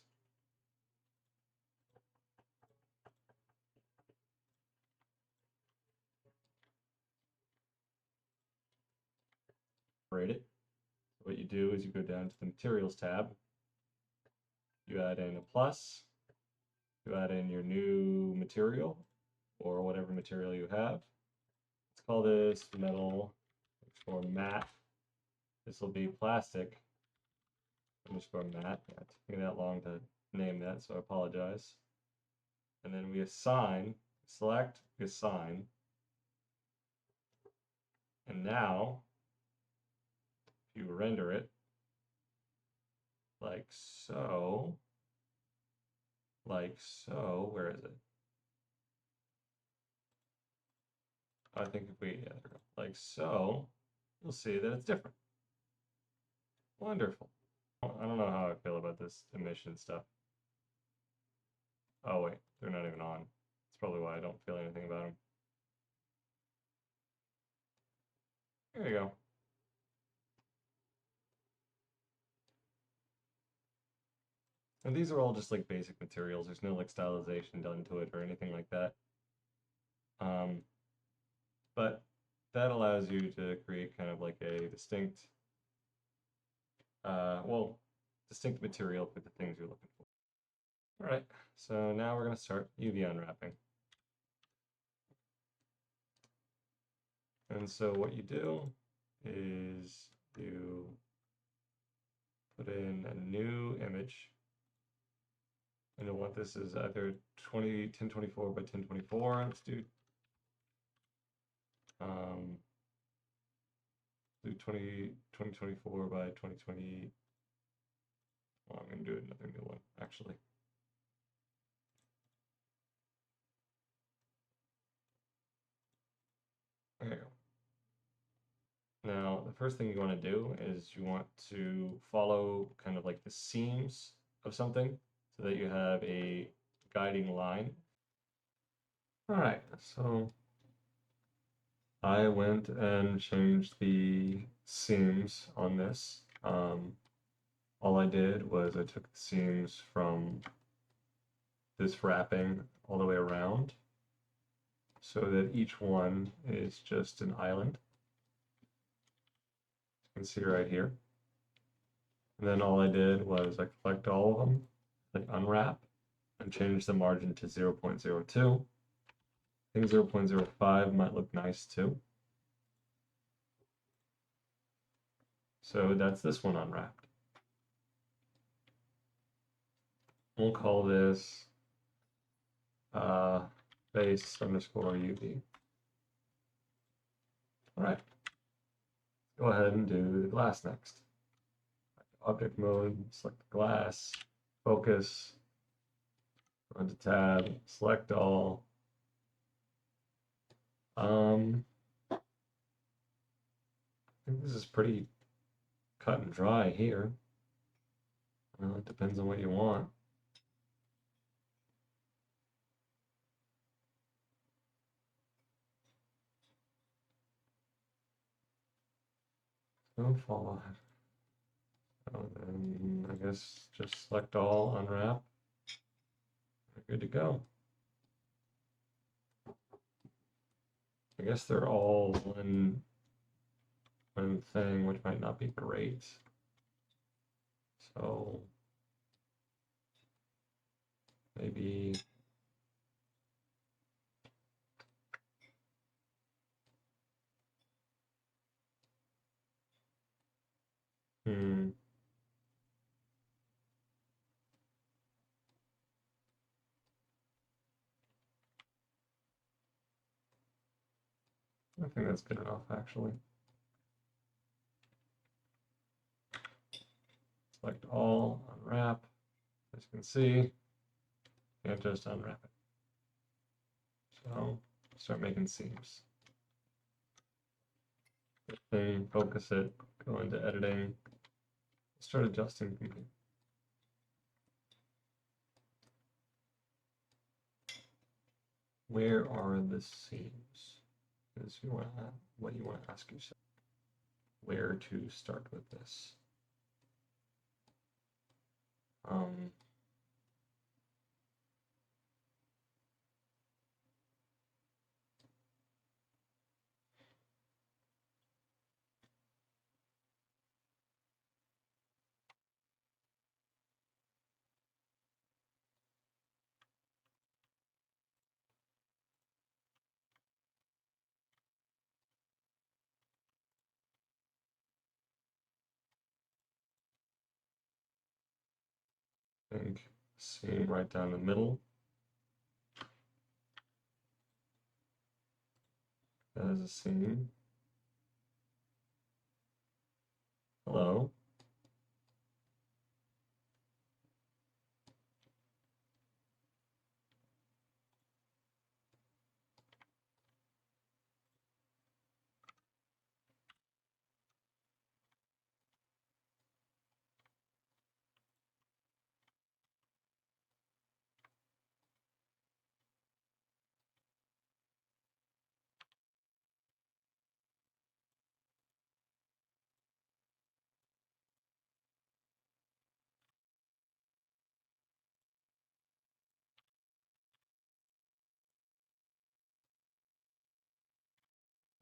Rate it. What you do is you go down to the materials tab, you add in a plus, you add in your new material or whatever material you have. Let's call this metal underscore matte. This will be plastic underscore matte. Yeah, it took me that long to name that, so I apologize. And then we assign, select, assign. And now, if you render it, like so, where is it? I think if we, yeah, there we go. Like so, you'll see that it's different. Wonderful. I don't know how I feel about this emission stuff. Oh wait, they're not even on. That's probably why I don't feel anything about them. There you go. And these are all just like basic materials. There's no like stylization done to it or anything like that. But that allows you to create kind of like a distinct, distinct material for the things you're looking for. All right, so now we're going to start UV unwrapping. And so what you do is you put in a new image. And you'll want this is either 1024 by 1024. Let's do 2024 by 2020. Well, I'm going to do another new one, actually. There you go. Now, the first thing you want to do is you want to follow kind of like the seams of something so that you have a guiding line. All right, so I went and changed the seams on this. All I did was I took the seams from this wrapping all the way around so that each one is just an island. You can see right here. And then all I did was I collect all of them, like unwrap, and change the margin to 0.02. I think 0.05 might look nice too. So that's this one unwrapped. We'll call this base underscore UV. All right, go ahead and do the glass next. Object mode, select the glass, focus, go into tab, select all. I think this is pretty cut and dry here. Well, it depends on what you want. Don't follow it. So then I guess just select all, unwrap. We're good to go. I guess they're all one thing, which might not be great. So maybe I think that's good enough, actually. select all, unwrap. As you can see, can't just unwrap it. So start making seams. Good thing, focus it, go into editing, start adjusting from here. Where are the seams? Is what you want to ask yourself. Where to start with this? I think seam right down the middle. That is a seam. Hello.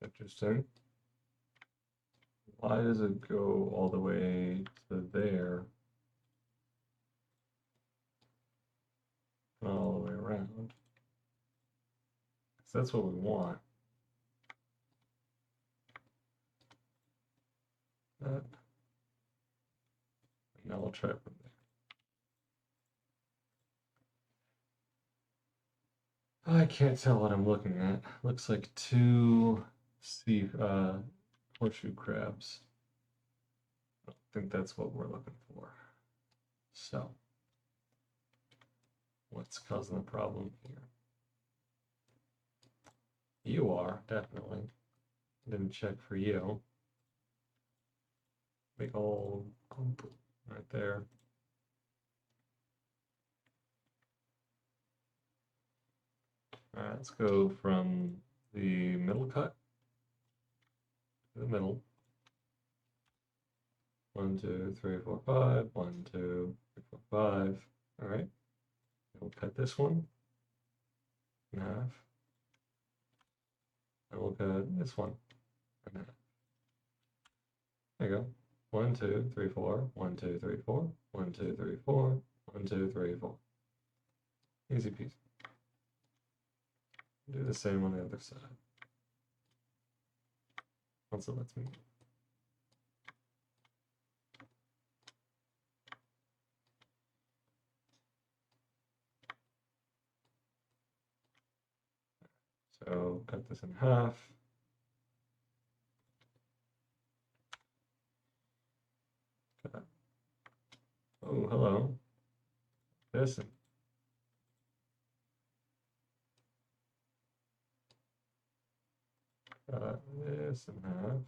Interesting. Why does it go all the way to there? Not all the way around. Because that's what we want. That. Now we'll try it from there. I can't tell what I'm looking at. Looks like two horseshoe crabs. I don't think that's what we're looking for. So, what's causing the problem here? You are, definitely. Didn't check for you. Big old clump right there. All right, let's go from the middle cut to the middle. 1, 2, 3, 4, 5. 1, 2, 3, 4, 5. All right. We'll cut this one in half. And we'll cut this one in half. There you go. 1, 2, 3, 4. 1, 2, 3, 4. 1, 2, 3, 4. 1, 2, 3, 4. Easy peasy. Do the same on the other side. Once it lets me. So cut this in half. Cut. Oh, hello. This and cut this in half.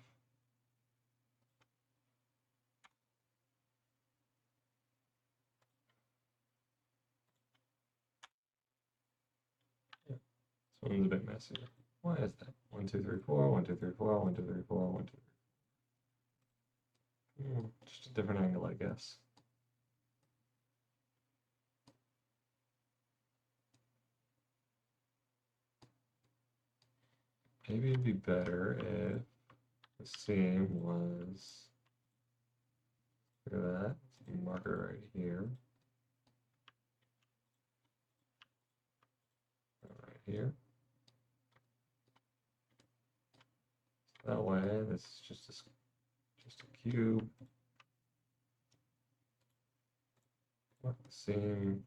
Yeah. This one's a bit messier. Why is that? 1, 2, 3, 4. 1, 2, 3, 4. 1, 2, 3, 4. 1, 2, 3. Just a different angle, I guess. Maybe it'd be better if the seam was, look at that, marker right here. Right here. That way, this is just a cube. Mark the seam.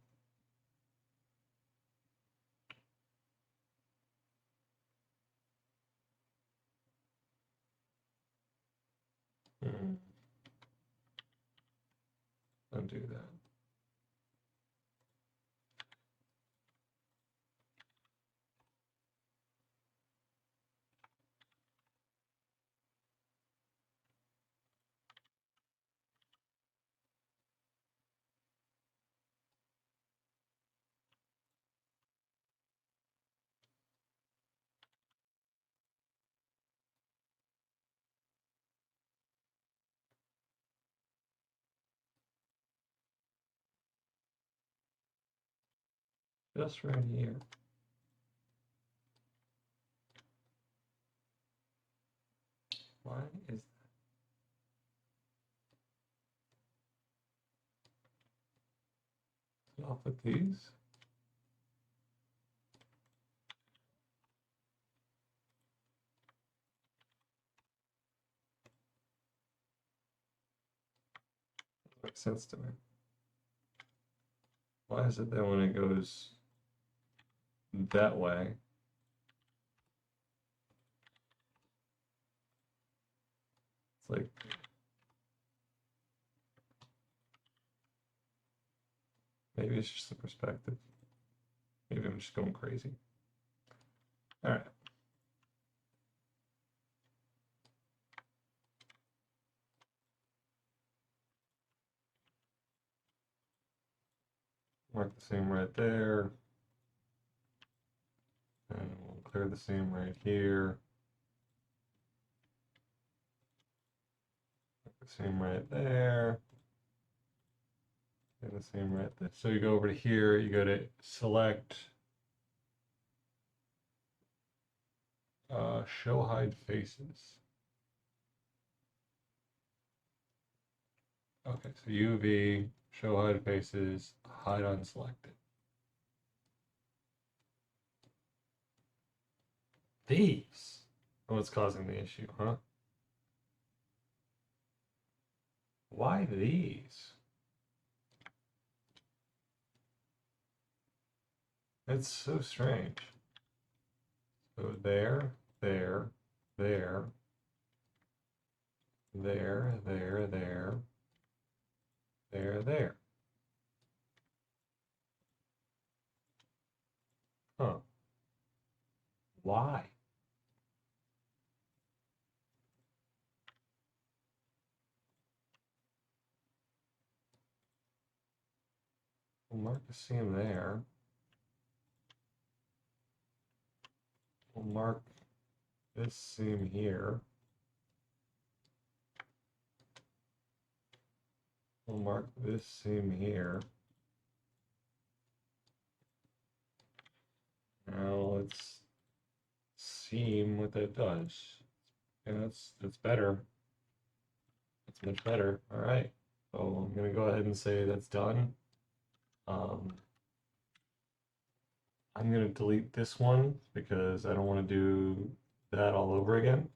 do that. Just right here. Why is that? Off with these. Makes sense to me. Why is it that when it goes that way, it's like maybe it's just the perspective. Maybe I'm just going crazy. All right. Mark the seam right there. And we'll clear the seam right here. Mark the seam right there. And the seam right there. So you go over to here, you go to select show hide faces. Okay, so UV, show hide faces, hide unselected. These are what's causing the issue, huh? Why these? It's so strange. So there, there, there, there, there, there, there, there. Huh. Why? We'll mark the seam there. We'll mark this seam here. We'll mark this seam here. Now let's seam what that does. And that's better. That's much better. All right. So I'm gonna go ahead and say that's done. I'm gonna delete this one because I don't want to do that all over again.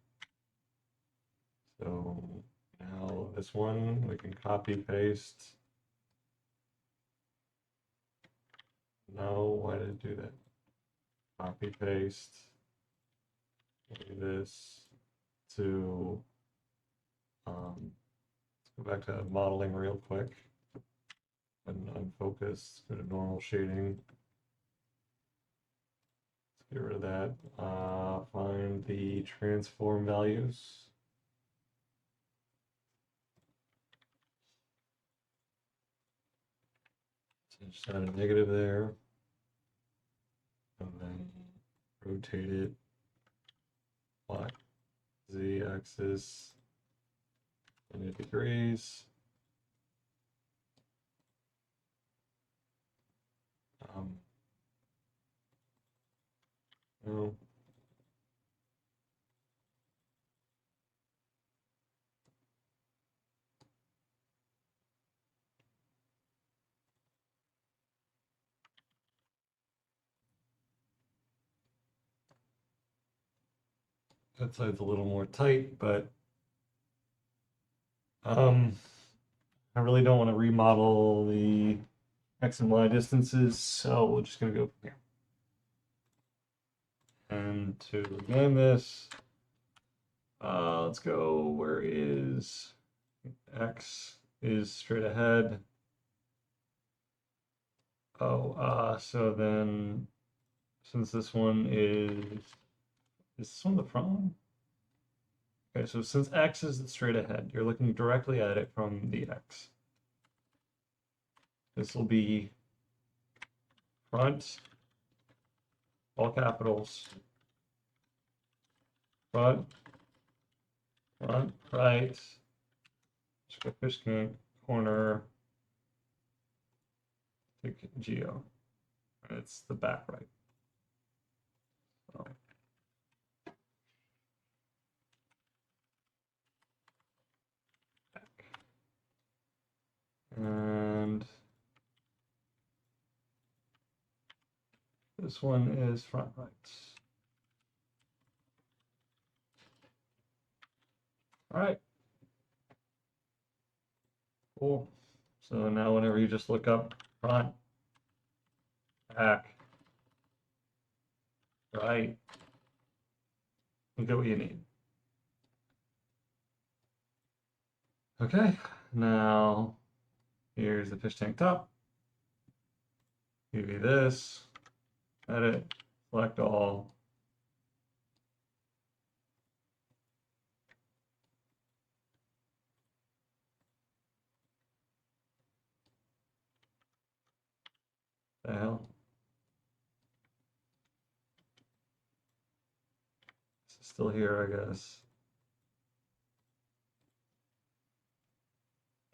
So now this one we can copy paste. No, why did it do that? Copy paste. Do this to let's go back to modeling real quick and unfocus, go to normal shading. Let's get rid of that. Find the transform values. So just add a negative there. And then rotate it. Y, Z axis, 90 degrees. No. That side's a little more tight, but I really don't want to remodel the X and Y distances, so we're just gonna go from here. And to again this, let's go, where is X is straight ahead, So then, since this one is this one the front one? Okay, so since X is straight ahead, you're looking directly at it from the X. This will be front, all capitals, front, right, fish corner, take geo. And it's the back right. So. And this one is front right. All right. Cool. So now whenever you just look up front, back, right, you get what you need. Okay, now here's the fish tank top. UV this, edit, select all. The hell? It's still here, I guess.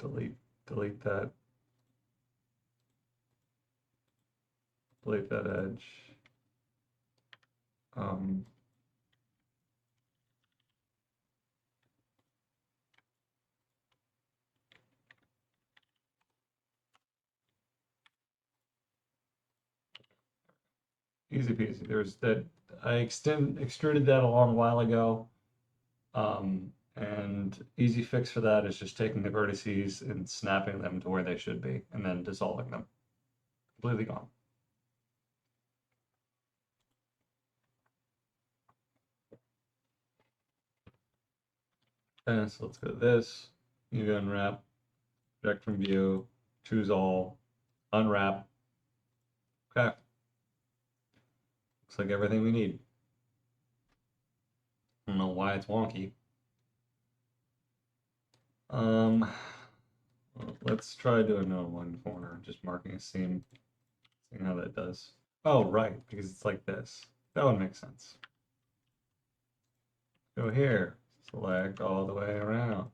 Delete that. Delete that edge. Easy peasy. There's that. I extruded that a long while ago. And easy fix for that is just taking the vertices and snapping them to where they should be, and then dissolving them. Completely gone. And so let's go to this. You go unwrap, project from view, choose all, unwrap. Okay. Looks like everything we need. I don't know why it's wonky. Let's try doing another one corner, just marking a seam, seeing how that does. Oh, right, because it's like this. That would make sense. Go here, select all the way around.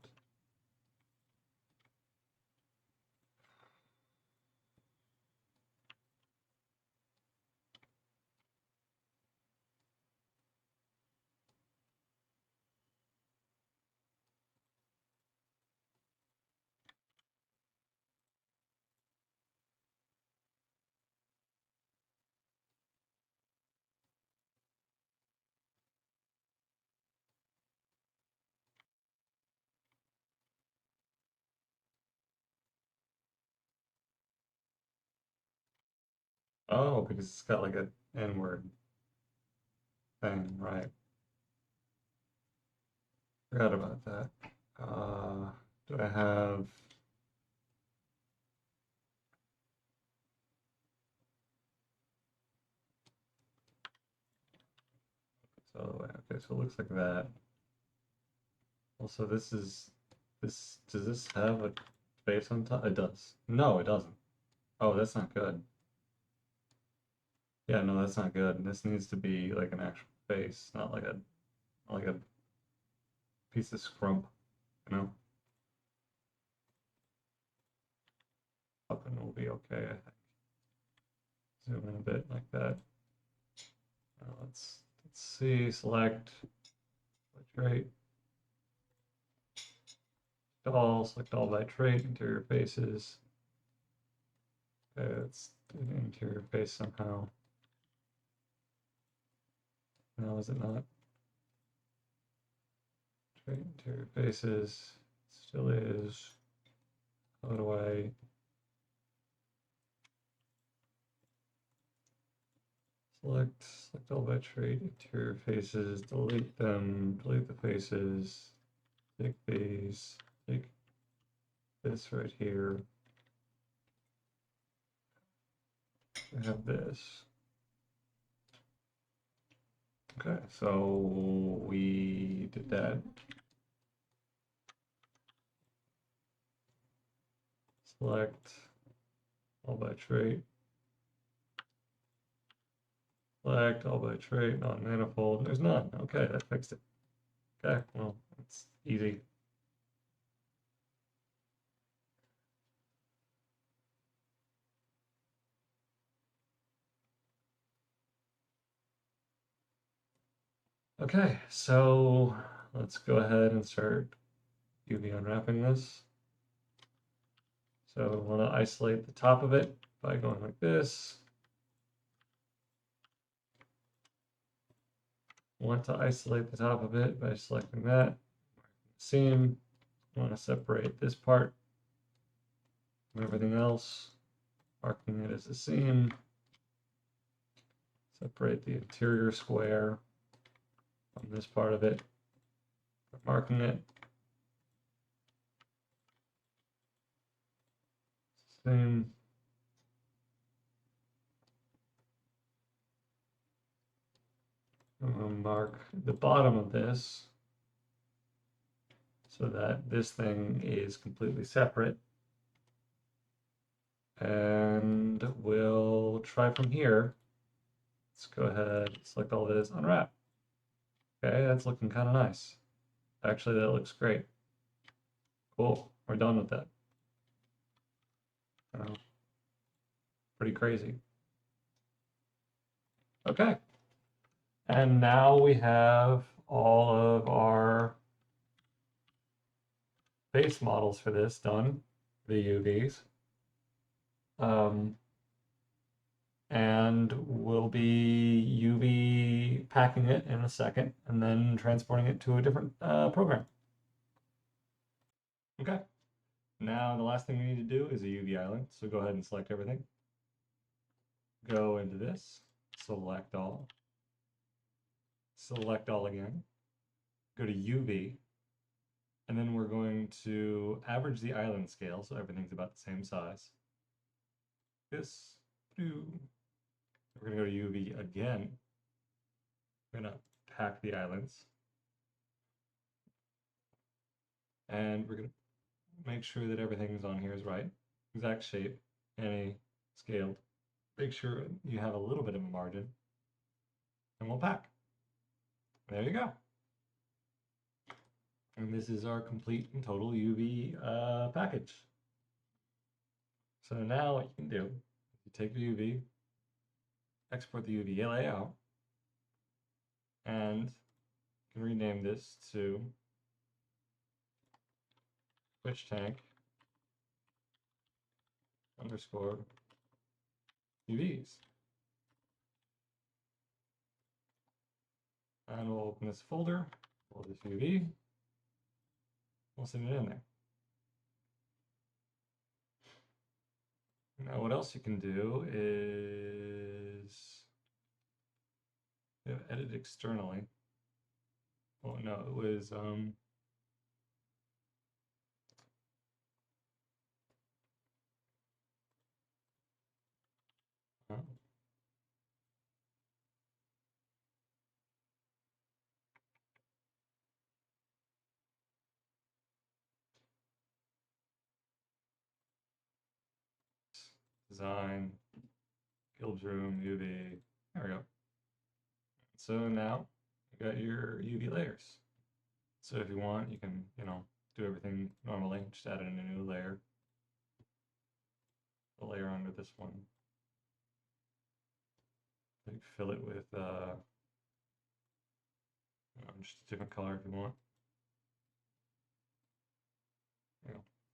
Oh, because it's got like an N-word thing, right? Forgot about that. Do I have... So, okay, so it looks like that. Also, this, does this have a face on top? It does. No, it doesn't. Oh, that's not good. Yeah, no, that's not good. This needs to be like an actual face, not like a piece of scrump, you know? Up and will be okay, I think. Zoom in a bit like that. Let's see, select trait, select all by trait, interior faces. Okay, let's do the interior face somehow. No, is it not? Trait, interior faces, still is. How do I? Select all by trait, interior faces, delete them, delete the faces, take these, take this right here. we have this. Okay, so we did that. Select all by trait. Select all by trait, non-manifold. There's none. Okay, that fixed it. Okay, well, it's easy. Okay, so let's go ahead and start UV unwrapping this. So we want to isolate the top of it by going like this. Want to isolate the top of it by selecting that. Seam. Want to separate this part from everything else, marking it as a seam. Separate the interior square from this part of it, marking it. Same. I'm going to mark the bottom of this so that this thing is completely separate. And we'll try from here. Let's go ahead, select all this, unwrap. Okay, that's looking kind of nice. Actually, that looks great. Cool, we're done with that. Pretty crazy. Okay. And now we have all of our base models for this done, the UVs. And we'll be UV packing it in a second and then transporting it to a different program. Okay. Now the last thing we need to do is a UV island. So go ahead and select everything. Go into this, select all again, go to UV, and then we're going to average the island scale so everything's about the same size. This, we're going to go to UV again. We're going to pack the islands. And we're going to make sure that everything is on here is right. Exact shape, any scaled. Make sure you have a little bit of a margin. And we'll pack. There you go. And this is our complete and total UV package. So now what you can do, you take the UV, export the UV layout, and you can rename this to fish tank underscore UVs. And we'll open this folder, pull this UV, we'll send it in there. Now what else you can do is edit externally. Oh no, it was design, Gilb's room, UV. There we go. So now you got your UV layers. So if you want, you can, do everything normally, just add in a new layer. A layer under this one. Like fill it with just a different color if you want.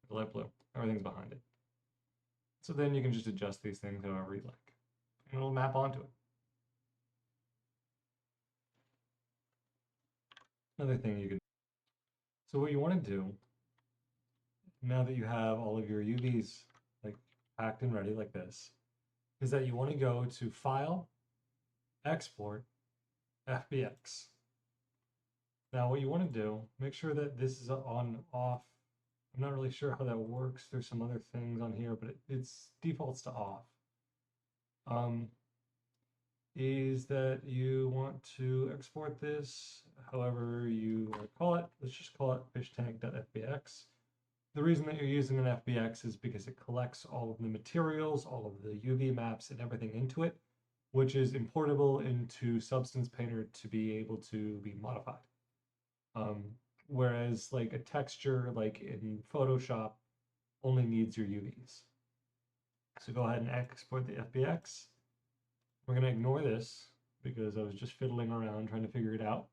Light blue. Everything's behind it. So then you can just adjust these things however you like. And it'll map onto it. Another thing you can. So what you want to do, now that you have all of your UVs like packed and ready like this, is that you want to go to File, Export, FBX. Now what you want to do, make sure that this is on off. I'm not really sure how that works. There's some other things on here, but it's defaults to off. is that you want to export this however you want to call it. Let's just call it fishtank.fbx. The reason that you're using an FBX is because it collects all of the materials, all of the UV maps and everything into it, which is importable into Substance Painter to be able to be modified. Whereas like a texture like in Photoshop only needs your UVs. So go ahead and export the FBX. We're going to ignore this because I was just fiddling around trying to figure it out.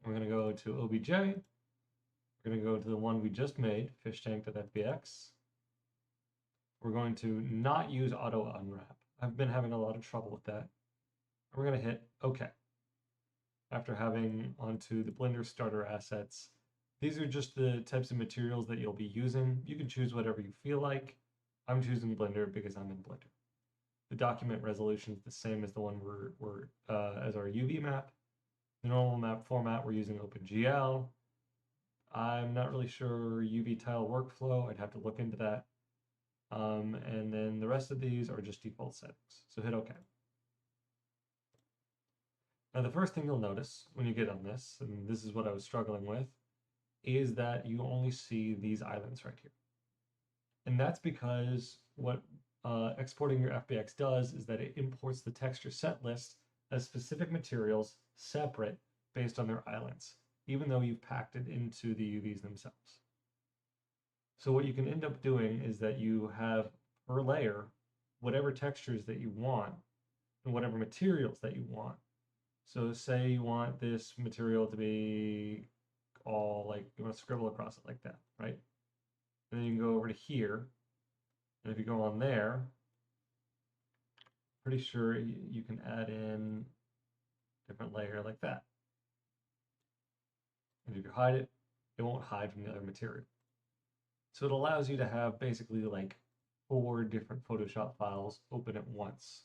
We're going to go to OBJ. We're going to go to the one we just made, fishtank.fbx. We're going to not use auto unwrap. I've been having a lot of trouble with that. We're going to hit OK. After having onto the Blender starter assets, these are just the types of materials that you'll be using. You can choose whatever you feel like. I'm choosing Blender because I'm in Blender. The document resolution is the same as the one as our UV map. The normal map format, we're using OpenGL. I'm not really sure UV tile workflow. I'd have to look into that. And then the rest of these are just default settings. So hit OK. Now the first thing you'll notice when you get on this, and this is what I was struggling with, is that you only see these islands right here. And that's because what exporting your FBX does is that it imports the texture set list as specific materials separate based on their islands, even though you've packed it into the UVs themselves. So what you can end up doing is that you have per layer whatever textures that you want and whatever materials that you want. So say you want this material to be all like, you want to scribble across it like that, right? And then you can go over to here, and if you go on there, pretty sure you can add in a different layer like that. And if you hide it, it won't hide from the other material. So it allows you to have basically like 4 different Photoshop files open at once.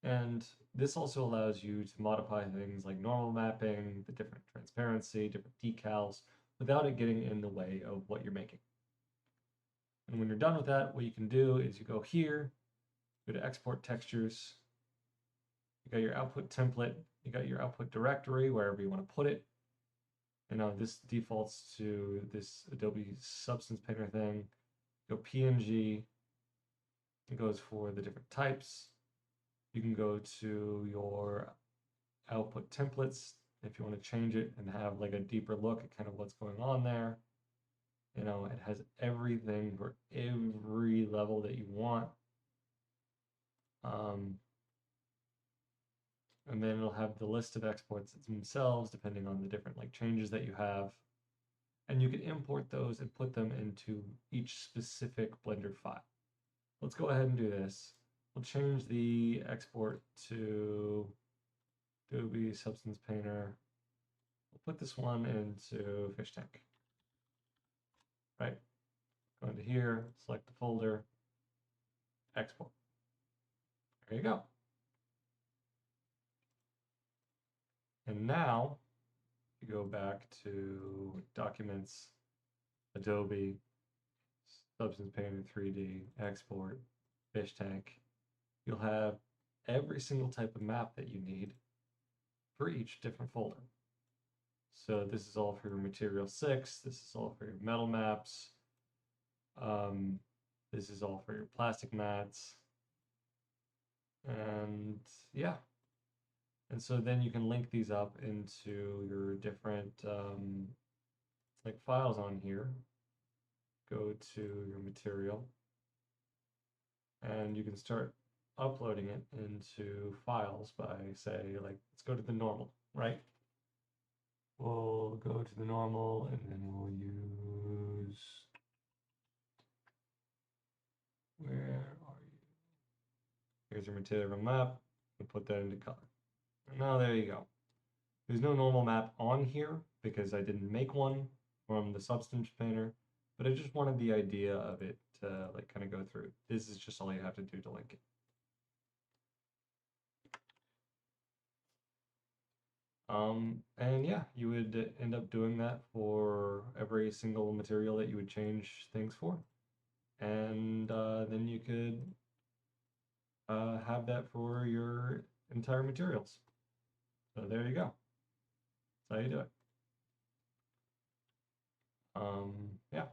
And this also allows you to modify things like normal mapping, the different transparency, different decals, without it getting in the way of what you're making. And when you're done with that, what you can do is you go here, go to export textures, you got your output template, you got your output directory, wherever you want to put it. And now this defaults to this Adobe Substance Painter thing. Go PNG, it goes for the different types. You can go to your output templates if you want to change it and have like a deeper look at kind of what's going on there. You know, it has everything for every level that you want. And then it'll have the list of exports themselves, depending on the different like changes that you have. And you can import those and put them into each specific Blender file. Let's go ahead and do this. We'll change the export to Adobe Substance Painter. We'll put this one into Fishtank. Right? Go into here, select the folder, export. There you go. And now, you go back to Documents, Adobe, Substance Painter 3D, Export, Fishtank. You'll have every single type of map that you need for each different folder. So this is all for your Material 6, this is all for your metal maps, this is all for your plastic mats, and yeah. And so then you can link these up into your different like files on here. Go to your material, and you can start uploading it into files by say, like, let's go to the normal, right? We'll go to the normal and then we'll use, where are you? Here's your material map. We'll put that into color. And now there you go. There's no normal map on here because I didn't make one from the Substance Painter, but I just wanted the idea of it to like kind of go through. This is just all you have to do to link it. And yeah, you would end up doing that for every single material that you would change things for. And then you could have that for your entire materials. So there you go. That's how you do it. Yeah.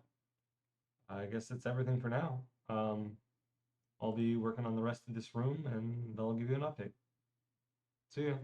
I guess that's everything for now. I'll be working on the rest of this room and I'll give you an update. See ya.